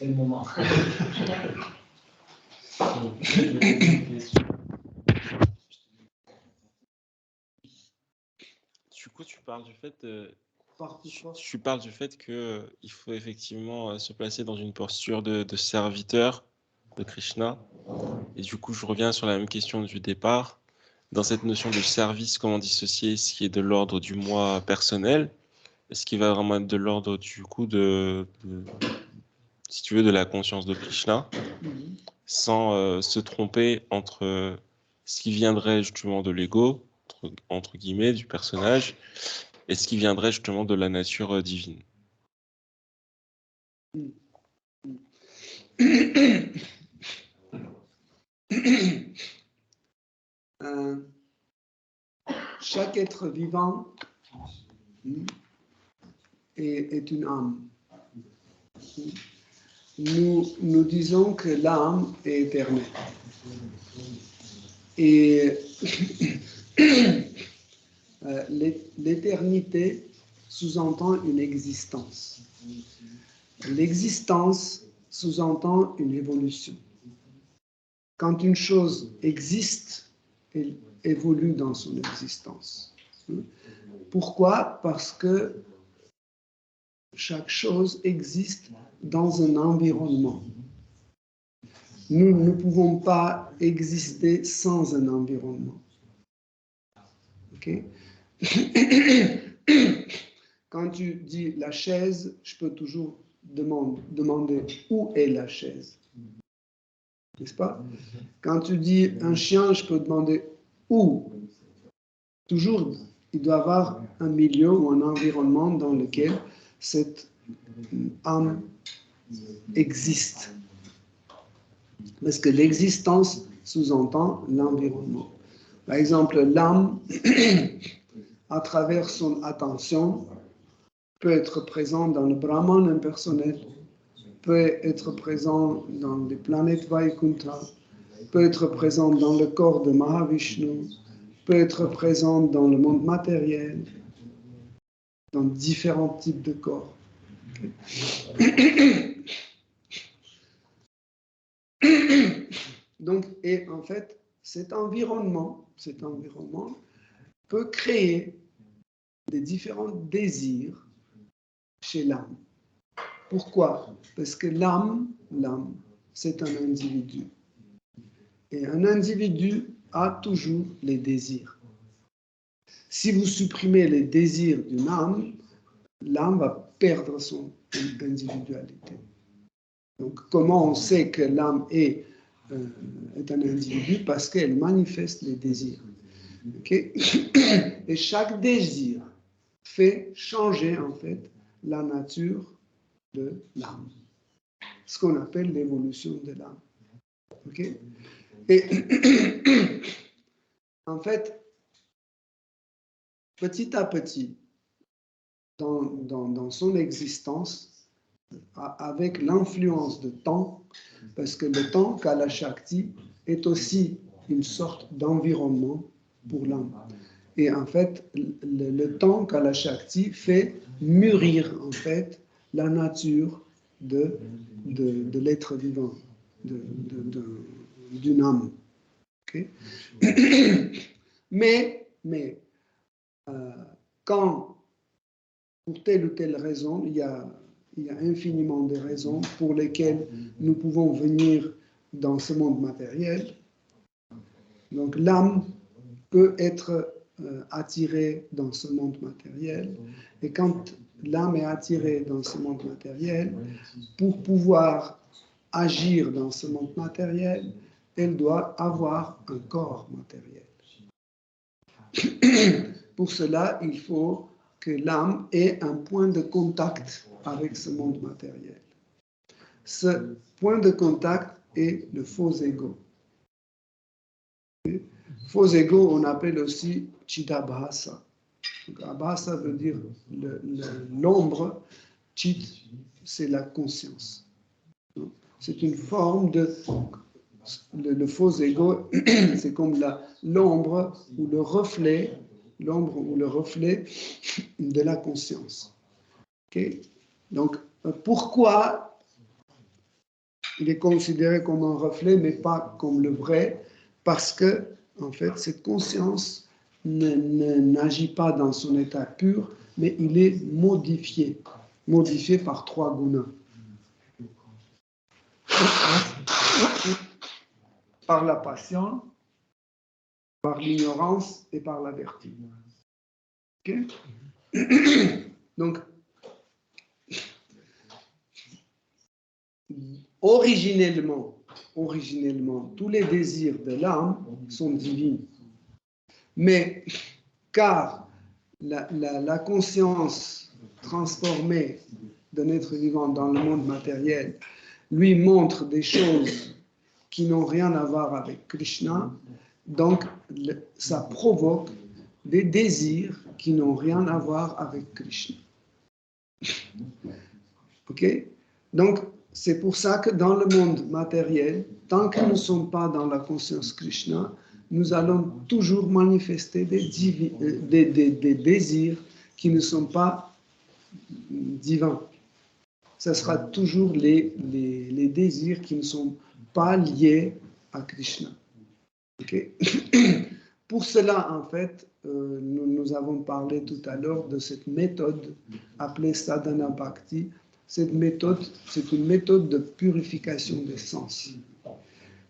le moment. Du coup, tu parles du fait que il faut effectivement se placer dans une posture de serviteur de Krishna. Et du coup, je reviens sur la même question du départ. Dans cette notion de service, comment dissocier ce qui est de l'ordre du moi personnel et ce qui va vraiment être de l'ordre du coup si tu veux, de la conscience de Krishna, sans se tromper entre ce qui viendrait justement de l'ego, entre guillemets, du personnage, et ce qui viendrait justement de la nature divine. Chaque être vivant est une âme. Nous disons que l'âme est éternelle. Et l'éternité sous-entend une existence. L'existence sous-entend une évolution. Quand une chose existe, elle évolue dans son existence. Pourquoi? Parce que chaque chose existe dans un environnement. Nous ne pouvons pas exister sans un environnement. Okay? Quand tu dis la chaise, je peux toujours demander où est la chaise. N'est-ce pas? Quand tu dis un chien, je peux demander où. Toujours, il doit y avoir un milieu ou un environnement dans lequel cette âme existe. Parce que l'existence sous-entend l'environnement. Par exemple, l'âme, à travers son attention, peut être présente dans le Brahman impersonnel, peut être présent dans les planètes Vaikuntha, peut être présent dans le corps de Mahavishnu, peut être présent dans le monde matériel, dans différents types de corps. Donc, et en fait, cet environnement peut créer des différents désirs chez l'âme. Pourquoi? Parce que l'âme, c'est un individu. Et un individu a toujours les désirs. Si vous supprimez les désirs d'une âme, l'âme va perdre son individualité. Donc, comment on sait que l'âme est un individu? Parce qu'elle manifeste les désirs. Okay? Et chaque désir fait changer, en fait, la nature de l'âme. Ce qu'on appelle l'évolution de l'âme. Okay? Et en fait, petit à petit, dans son existence, avec l'influence de temps, parce que le temps, Kala Shakti, est aussi une sorte d'environnement pour l'âme. Et en fait, le temps, Kala Shakti, fait mûrir, en fait, la nature de l'être vivant, d'une âme. Okay? Mais quand, pour telle ou telle raison, il y a infiniment de raisons pour lesquelles nous pouvons venir dans ce monde matériel. Donc l'âme peut être attirée dans ce monde matériel. Et quand l'âme est attirée dans ce monde matériel, pour pouvoir agir dans ce monde matériel, elle doit avoir un corps matériel. Pour cela, il faut que l'âme ait un point de contact avec ce monde matériel. Ce point de contact est le faux ego. Faux ego, on appelle aussi Chidabhasa. Abhasa veut dire l'ombre. Chit, c'est la conscience. C'est une forme de... Le faux ego, c'est comme l'ombre ou le reflet de la conscience. Okay? Donc, pourquoi il est considéré comme un reflet, mais pas comme le vrai? Parce que, en fait, cette conscience n'agit pas dans son état pur, mais il est modifié par 3 gunas. Par la passion, par l'ignorance et par la vertu. Okay? Donc, originellement, tous les désirs de l'âme sont divins. Mais car la conscience transformée d'un être vivant dans le monde matériel lui montre des choses qui n'ont rien à voir avec Krishna, donc ça provoque des désirs qui n'ont rien à voir avec Krishna. Ok? Donc, c'est pour ça que dans le monde matériel, tant que nous ne sommes pas dans la conscience Krishna, nous allons toujours manifester des désirs qui ne sont pas divins. Ce sera toujours les désirs qui ne sont pas liés à Krishna. Okay? Pour cela, en fait, nous avons parlé tout à l'heure de cette méthode appelée Sadhana Bhakti. Cette méthode, c'est une méthode de purification des sens.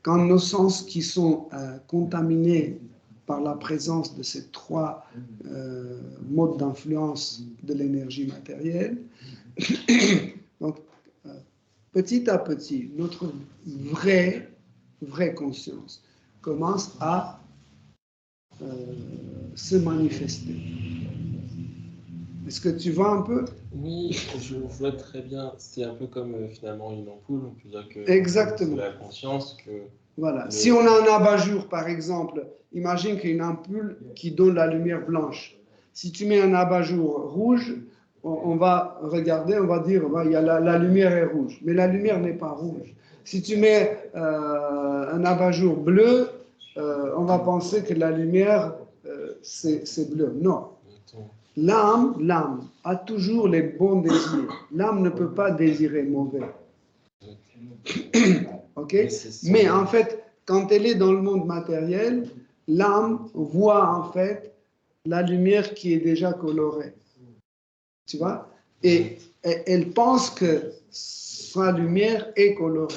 Quand nos sens qui sont contaminés par la présence de ces 3 modes d'influence de l'énergie matérielle, donc petit à petit, notre vraie conscience commence à se manifester. Est-ce que tu vois un peu? Oui, je vois très bien. C'est un peu comme finalement une ampoule. On peut dire que exactement. C'est la conscience que... Voilà. Si on a un abat-jour, par exemple, imagine qu'il y a une ampoule qui donne la lumière blanche. Si tu mets un abat-jour rouge, on va regarder, on va dire, il y a la lumière est rouge. Mais la lumière n'est pas rouge. Si tu mets un abat-jour bleu, on va penser que la lumière, c'est bleu. Non. L'âme a toujours les bons désirs. L'âme ne peut pas désirer mauvais. Ok? Mais en fait, quand elle est dans le monde matériel, l'âme voit en fait la lumière qui est déjà colorée. Tu vois? Et elle pense que sa lumière est colorée.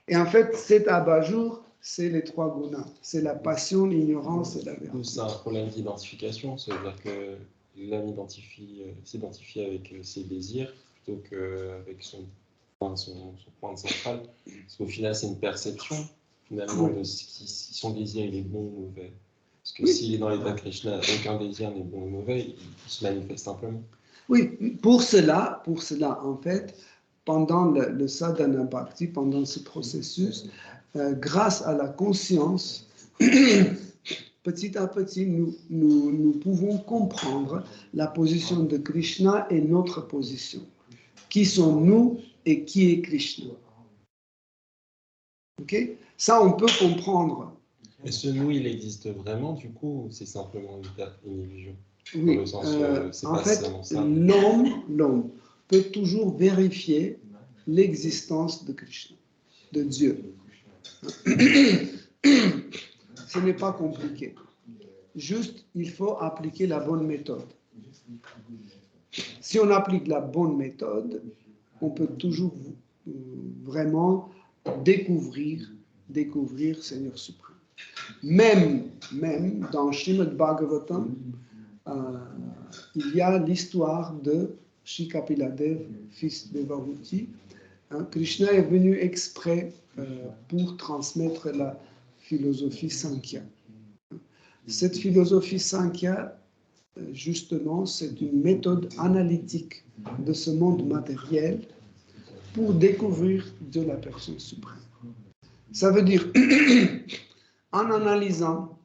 Et en fait, cet abat-jour, c'est les 3 gunas. C'est la passion, l'ignorance et la vertu. C'est un problème d'identification. Ça veut dire que l'âme s'identifie avec ses désirs plutôt qu'avec son point central. Parce qu'au final, c'est une perception, finalement, de si son désir il est bon ou mauvais. Parce que s'il est dans l'état Krishna, aucun désir n'est bon ou mauvais, il se manifeste simplement. Oui, pour cela, en fait, pendant le sadhana bhakti, pendant ce processus, grâce à la conscience, petit à petit, nous pouvons comprendre la position de Krishna et notre position. Qui sommes-nous et qui est Krishna? Ok? Ça, on peut comprendre. Et ce nous, il existe vraiment, du coup, ou c'est simplement une illusion? Oui, dans le sens, en fait, l'homme peut toujours vérifier l'existence de Krishna, de Dieu. Ce n'est pas compliqué. Juste, il faut appliquer la bonne méthode. Si on applique la bonne méthode, on peut toujours vraiment découvrir Seigneur suprême. Même dans Srimad Bhagavatam, il y a l'histoire de Shri Kapiladev, fils de Devahuti. Krishna est venu exprès pour transmettre la philosophie Sankhya. Cette philosophie Sankhya, justement, c'est une méthode analytique de ce monde matériel pour découvrir de la personne suprême. Ça veut dire, en analysant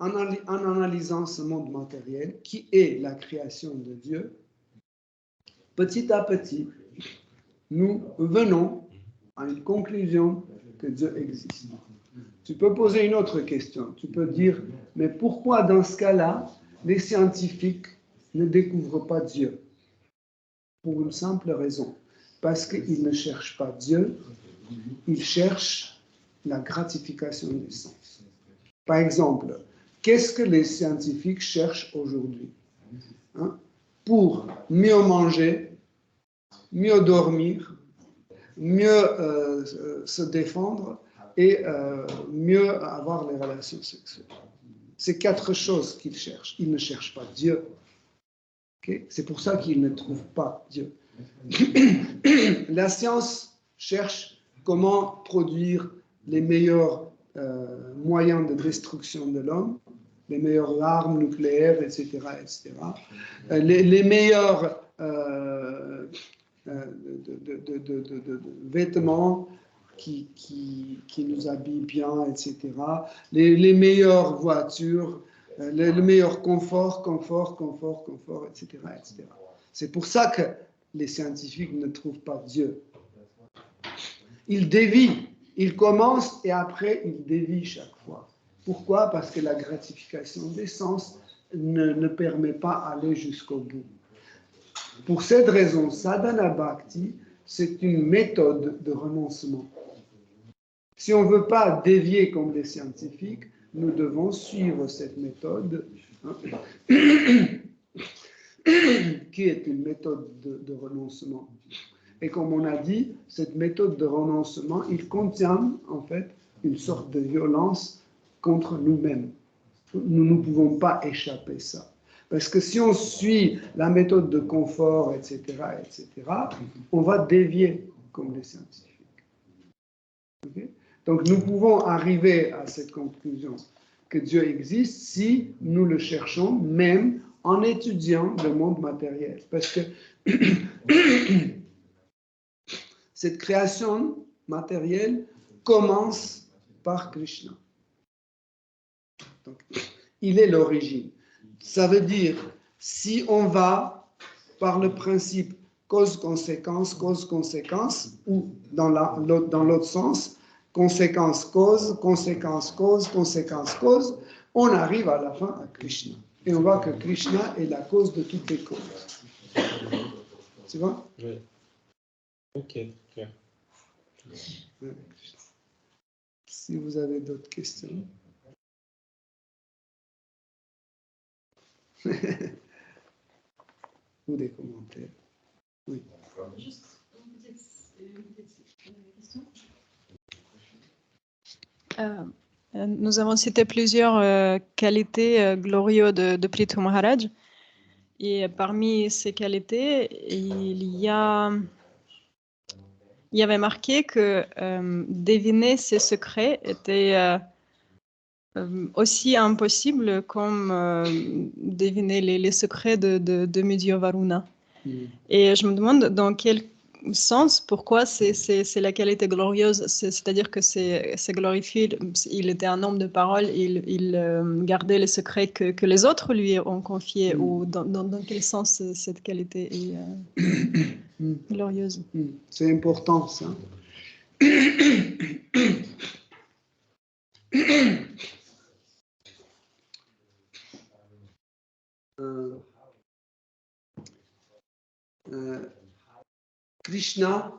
en analysant ce monde matériel qui est la création de Dieu, petit à petit, nous venons à une conclusion que Dieu existe. Tu peux poser une autre question. Tu peux dire, mais pourquoi dans ce cas-là, les scientifiques ne découvrent pas Dieu? Pour une simple raison. Parce qu'ils ne cherchent pas Dieu, ils cherchent la gratification des sens. Par exemple, qu'est-ce que les scientifiques cherchent aujourd'hui? Pour mieux manger, mieux dormir, mieux se défendre et mieux avoir les relations sexuelles. C'est 4 choses qu'ils cherchent. Ils ne cherchent pas Dieu. Okay? C'est pour ça qu'ils ne trouvent pas Dieu. La science cherche comment produire les meilleurs moyens de destruction de l'homme, les meilleures armes nucléaires, etc. etc. Les meilleurs vêtements qui nous habillent bien, etc. Les meilleures voitures, le meilleur confort, etc., etc. C'est pour ça que les scientifiques ne trouvent pas Dieu. Ils dévient, ils commencent et après ils dévient chaque fois. Pourquoi? Parce que la gratification des sens ne permet pas d'aller jusqu'au bout. Pour cette raison, Sadhana Bhakti, c'est une méthode de renoncement. Si on ne veut pas dévier comme les scientifiques, nous devons suivre cette méthode, qui est une méthode de renoncement. Et comme on a dit, cette méthode de renoncement, il contient en fait une sorte de violence contre nous-mêmes. Nous ne pouvons pas échapper à ça. Parce que si on suit la méthode de confort, etc., on va dévier comme les scientifiques. Okay? Donc nous pouvons arriver à cette conclusion que Dieu existe si nous le cherchons, même en étudiant le monde matériel. Parce que cette création matérielle commence par Krishna. Donc, il est l'origine. Ça veut dire, si on va par le principe cause-conséquence, ou dans l'autre sens, conséquence-cause, conséquence-cause, conséquence-cause, on arrive à la fin à Krishna. Et on voit que Krishna est la cause de toutes les causes. Tu vois? Oui. Ok, clair. Si vous avez d'autres questions. Ou des commentaires. Oui. Juste une petite question. Nous avons cité plusieurs qualités glorieuses de Prithu Maharaj. Et parmi ces qualités, il y avait marqué que deviner ses secrets était aussi impossible comme deviner les secrets de Medio Varuna. Et je me demande dans quel sens, pourquoi c'est la qualité glorieuse, c'est-à-dire que c'est glorifié, il était un homme de parole, il gardait les secrets que les autres lui ont confiés, ou dans quel sens cette qualité est glorieuse. C'est important, ça. Krishna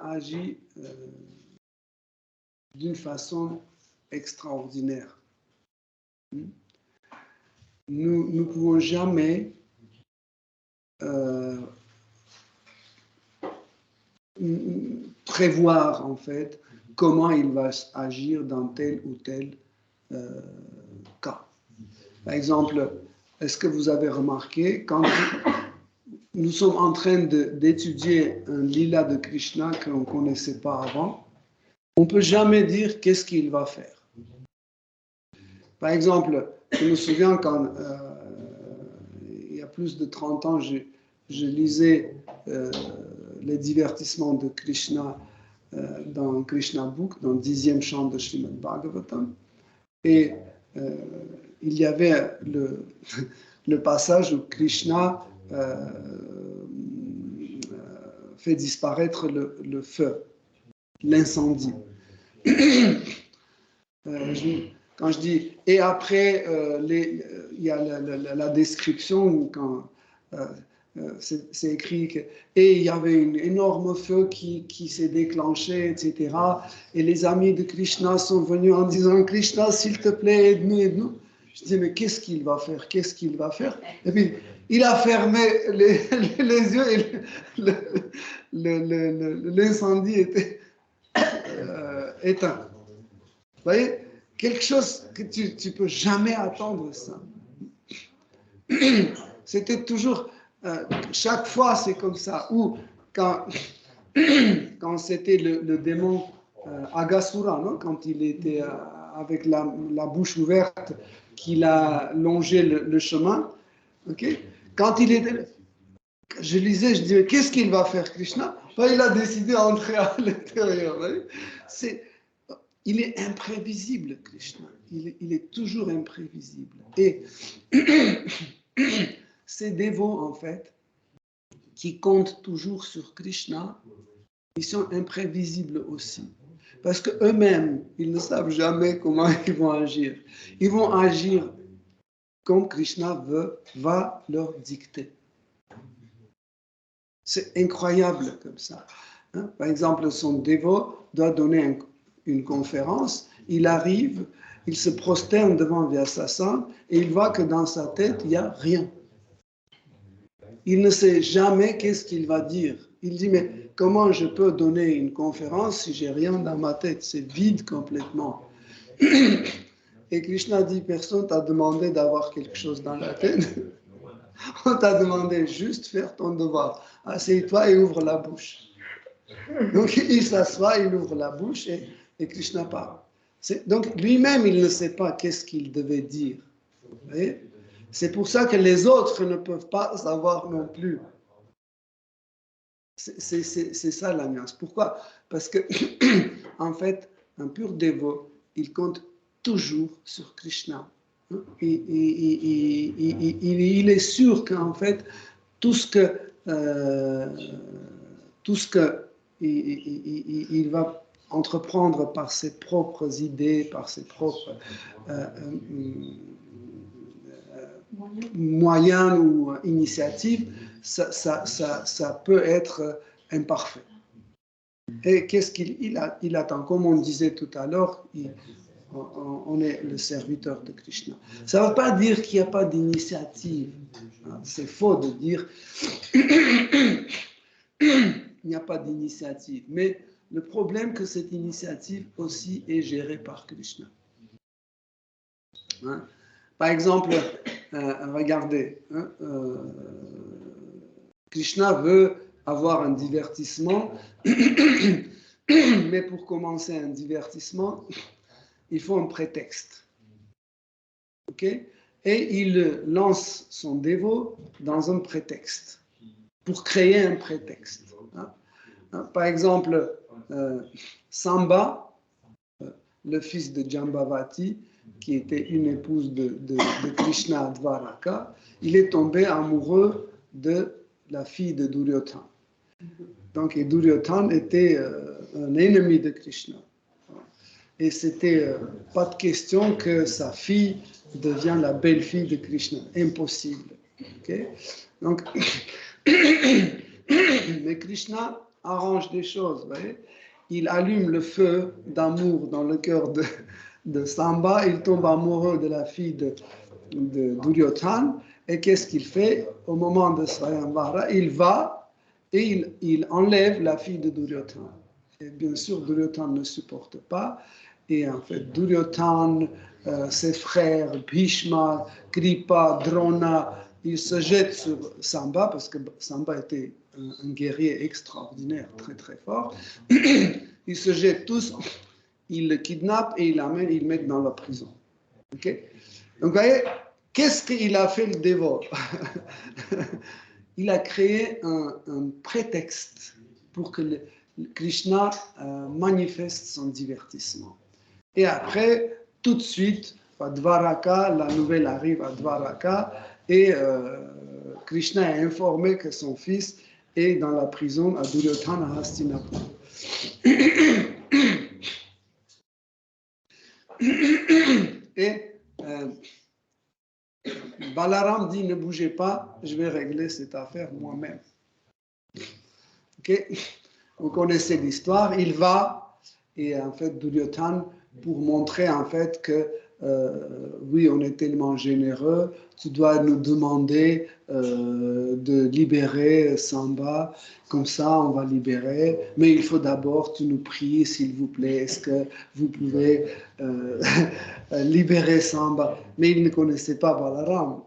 agit d'une façon extraordinaire. Nous ne pouvons jamais prévoir, en fait, comment il va agir dans tel ou tel cas. Par exemple, est-ce que vous avez remarqué, quand nous sommes en train d'étudier un lila de Krishna qu'on ne connaissait pas avant, on ne peut jamais dire qu'est-ce qu'il va faire. Par exemple, je me souviens quand, il y a plus de 30 ans, je lisais les divertissements de Krishna dans Krishna Book, dans le 10e chant de Srimad Bhagavatam. Et il y avait le passage où Krishna fait disparaître le feu, l'incendie. Quand je dis, et après, il y a la description quand c'est écrit que, et il y avait un énorme feu qui s'est déclenché, etc. Et les amis de Krishna sont venus en disant, Krishna, s'il te plaît, aide-nous, aide-nous. Je dis, mais qu'est-ce qu'il va faire? Qu'est-ce qu'il va faire? Et puis, il a fermé les yeux et l'incendie était éteint. Vous voyez? Quelque chose que tu ne peux jamais attendre, ça. C'était toujours, chaque fois c'est comme ça. Ou quand c'était le démon Agasura, non? Quand il était avec la bouche ouverte, qu'il a longé le chemin, okay? Quand il était... Je lisais, je disais, qu'est-ce qu'il va faire, Krishna? Ben, il a décidé d'entrer à l'intérieur. Il est imprévisible, Krishna. Il est toujours imprévisible. Et ces dévots, en fait, qui comptent toujours sur Krishna, ils sont imprévisibles aussi. Parce qu'eux-mêmes, ils ne savent jamais comment ils vont agir. Ils vont agir comme Krishna va leur dicter. C'est incroyable comme ça. Hein? Par exemple, son dévot doit donner une conférence, il arrive, il se prosterne devant Vyasasana et il voit que dans sa tête, il n'y a rien. Il ne sait jamais qu'est-ce qu'il va dire. Il dit, mais comment je peux donner une conférence si j'ai rien dans ma tête? C'est vide complètement. Et Krishna dit, personne t'a demandé d'avoir quelque chose dans la tête. On t'a demandé juste de faire ton devoir. Assieds-toi et ouvre la bouche. Donc il s'assoit, il ouvre la bouche et Krishna parle. Donc lui-même, il ne sait pas qu'est-ce qu'il devait dire. Vous voyez? C'est pour ça que les autres ne peuvent pas savoir non plus. C'est ça la nuance. Pourquoi? Parce que, en fait, un pur dévot, il compte toujours sur Krishna. Il est sûr qu'en fait, tout ce que il va entreprendre par ses propres idées, par ses propres moyens ou initiatives, ça peut être imparfait. Et qu'est-ce qu'il attend? Comme on disait tout à l'heure, on est le serviteur de Krishna. Ça ne veut pas dire qu'il n'y a pas d'initiative. C'est faux de dire qu'il n'y a pas d'initiative. Mais le problème que cette initiative aussi est gérée par Krishna. Par exemple, regardez, hein, Krishna veut avoir un divertissement, mais pour commencer un divertissement, il faut un prétexte. Ok? Et il lance son dévot dans un prétexte, pour créer un prétexte. Hein? Par exemple, Samba, le fils de Jambavati, qui était une épouse de Krishna à Dvaraka, il est tombé amoureux de la fille de Duryodhana. Donc, et Duryodhana était un ennemi de Krishna. Et c'était pas de question que sa fille devienne la belle-fille de Krishna. Impossible. Okay? Donc, mais Krishna arrange des choses. Vous voyez? Il allume le feu d'amour dans le cœur de Samba. Il tombe amoureux de la fille de Duryodhana. Et qu'est-ce qu'il fait? Au moment de Swayamvara, il va et il enlève la fille de Duryodhana. Et bien sûr, Duryodhana ne supporte pas. Et en fait, Duryodhana, ses frères, Bhishma, Kripa, Drona, ils se jettent sur Samba parce que Samba était un guerrier extraordinaire, très très fort. Ils se jettent tous, ils le kidnappent et ils l'amènent, ils le mettent dans la prison. Okay? Donc, vous voyez, qu'est-ce qu'il a fait le dévot? Il a créé un prétexte pour que Krishna manifeste son divertissement. Et après, tout de suite, à Dvaraka, la nouvelle arrive à Dvaraka et Krishna est informé que son fils est dans la prison à Duryodhana à Hastinapur. Et Balaram dit, ne bougez pas, je vais régler cette affaire moi-même. Okay? Vous connaissez l'histoire, il va, et en fait, Duryodhana, pour montrer en fait que oui, on est tellement généreux, tu dois nous demander de libérer Samba, comme ça on va libérer, mais il faut d'abord, tu nous pries, s'il vous plaît, est-ce que vous pouvez libérer Samba? Mais il ne connaissait pas Balaram,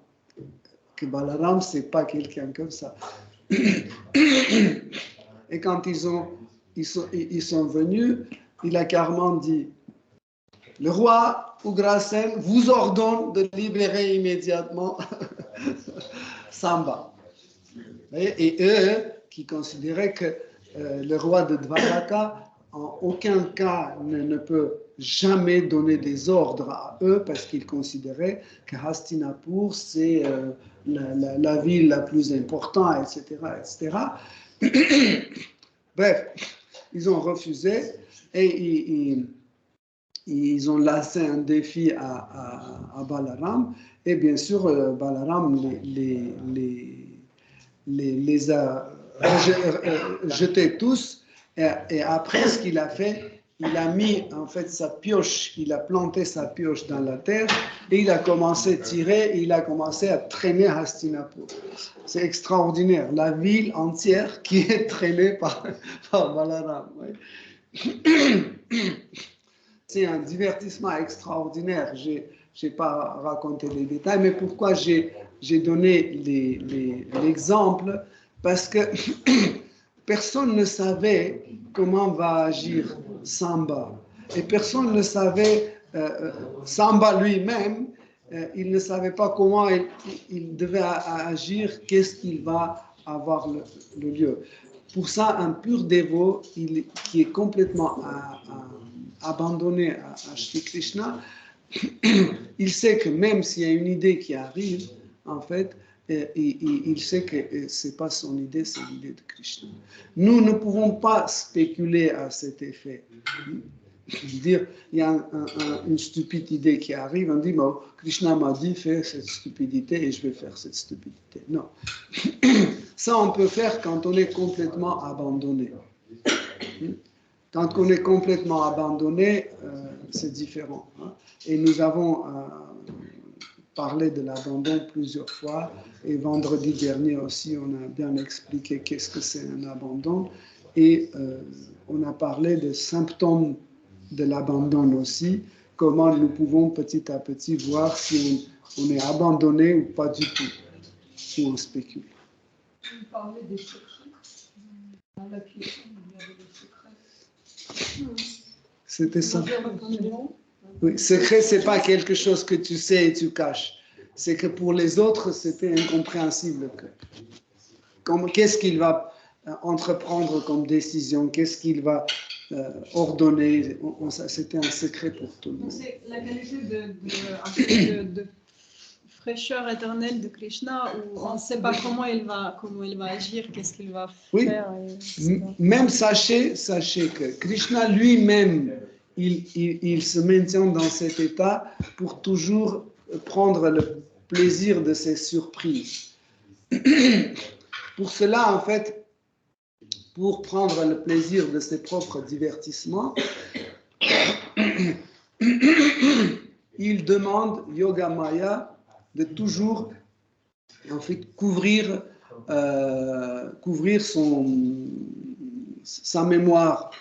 que Balaram, c'est pas quelqu'un comme ça. Et quand ils sont venus, il a carrément dit, le roi Ugrasen vous ordonne de libérer immédiatement Samba. Et eux, qui considéraient que le roi de Dvaraka, en aucun cas, ne peut jamais donner des ordres à eux, parce qu'ils considéraient que Hastinapur, c'est la ville la plus importante, etc., etc. Bref, ils ont refusé et ils ont lancé un défi à Balaram, et bien sûr, Balaram les a jetés tous, et après, ce qu'il a fait, il a mis en fait sa pioche, il a planté sa pioche dans la terre, et il a commencé à tirer, et il a commencé à traîner Hastinapur. C'est extraordinaire, la ville entière qui est traînée par Balaram. Ouais. C'est un divertissement extraordinaire. Je n'ai pas raconté les détails, mais pourquoi j'ai donné l'exemple? Parce que personne ne savait comment va agir Samba. Et personne ne savait, Samba lui-même, il ne savait pas comment il devait agir, qu'est-ce qu'il va avoir le lieu. Pour ça, un pur dévot qui est complètement abandonné à Shri Krishna, il sait que même s'il y a une idée qui arrive, en fait, il sait que ce n'est pas son idée, c'est l'idée de Krishna. Nous ne pouvons pas spéculer à cet effet. Dire, il y a une stupide idée qui arrive, on dit, Krishna m'a dit, fais cette stupidité et je vais faire cette stupidité. Non. Ça, on peut faire quand on est complètement abandonné. Quand on est complètement abandonné, c'est différent. Hein. Et nous avons parlé de l'abandon plusieurs fois. Et vendredi dernier aussi, on a bien expliqué qu'est-ce que c'est un abandon. Et on a parlé des symptômes de l'abandon aussi, comment nous pouvons petit à petit voir si on est abandonné ou pas du tout, ou on spécule. Vous parlez des secrets. Dans la création, il y avait des secrets. C'était ça. Bon. Oui, secret, c'est pas quelque chose que tu sais et tu caches. C'est que pour les autres, c'était incompréhensible. Qu'est-ce qu'il va entreprendre comme décision? Qu'est-ce qu'il va ordonner? C'était un secret pour tout le monde. C'est la qualité de fraîcheur éternelle de Krishna où on ne sait pas comment il va agir, qu'est-ce qu'il va Oui. faire. Même sachez que Krishna lui-même, il se maintient dans cet état pour toujours prendre le plaisir de ses surprises. Pour cela, en fait, pour prendre le plaisir de ses propres divertissements, il demande Yoga Maya de toujours en fait couvrir sa mémoire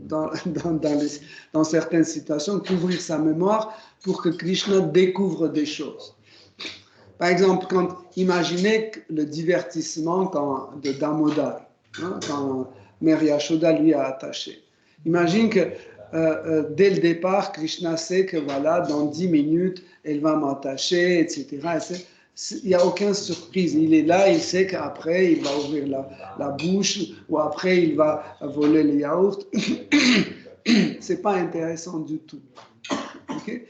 dans certaines situations, couvrir sa mémoire pour que Krishna découvre des choses. Par exemple, imaginez le divertissement de Damodar, quand Mère Yashoda lui a attaché. Imagine que dès le départ, Krishna sait que voilà, dans 10 minutes, elle va m'attacher, etc. Il n'y a aucune surprise. Il est là, il sait qu'après, il va ouvrir la bouche ou après, il va voler le yaourt. Ce n'est pas intéressant du tout. Okay?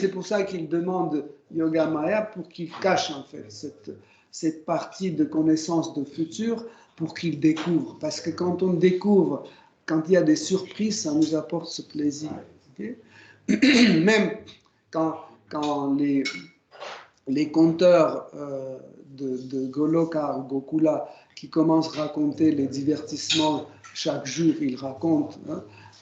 C'est pour ça qu'il demande Yoga Maya pour qu'il cache en fait cette partie de connaissance de futur pour qu'il découvre. Parce que quand on découvre, quand il y a des surprises, ça nous apporte ce plaisir. Okay? Même quand les conteurs de Goloka ou Gokula qui commencent à raconter les divertissements, chaque jour ils racontent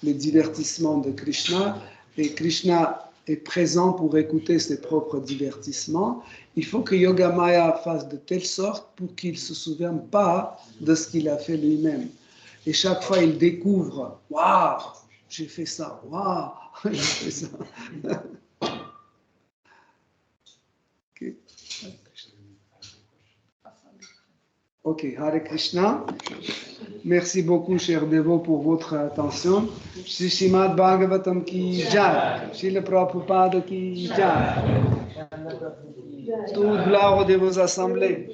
les divertissements de Krishna, et Krishna est présent pour écouter ses propres divertissements. Il faut que Yoga Maya fasse de telle sorte pour qu'il ne se souvienne pas de ce qu'il a fait lui-même. Et chaque fois, il découvre, waouh, j'ai fait ça, waouh, j'ai fait ça. Okay. Ok, Hare Krishna. Merci beaucoup, chers dévots, pour votre attention. Shri Srimad Bhagavatam ki jai. Srila Prabhupada ki jai. Toute gloire de vos assemblées.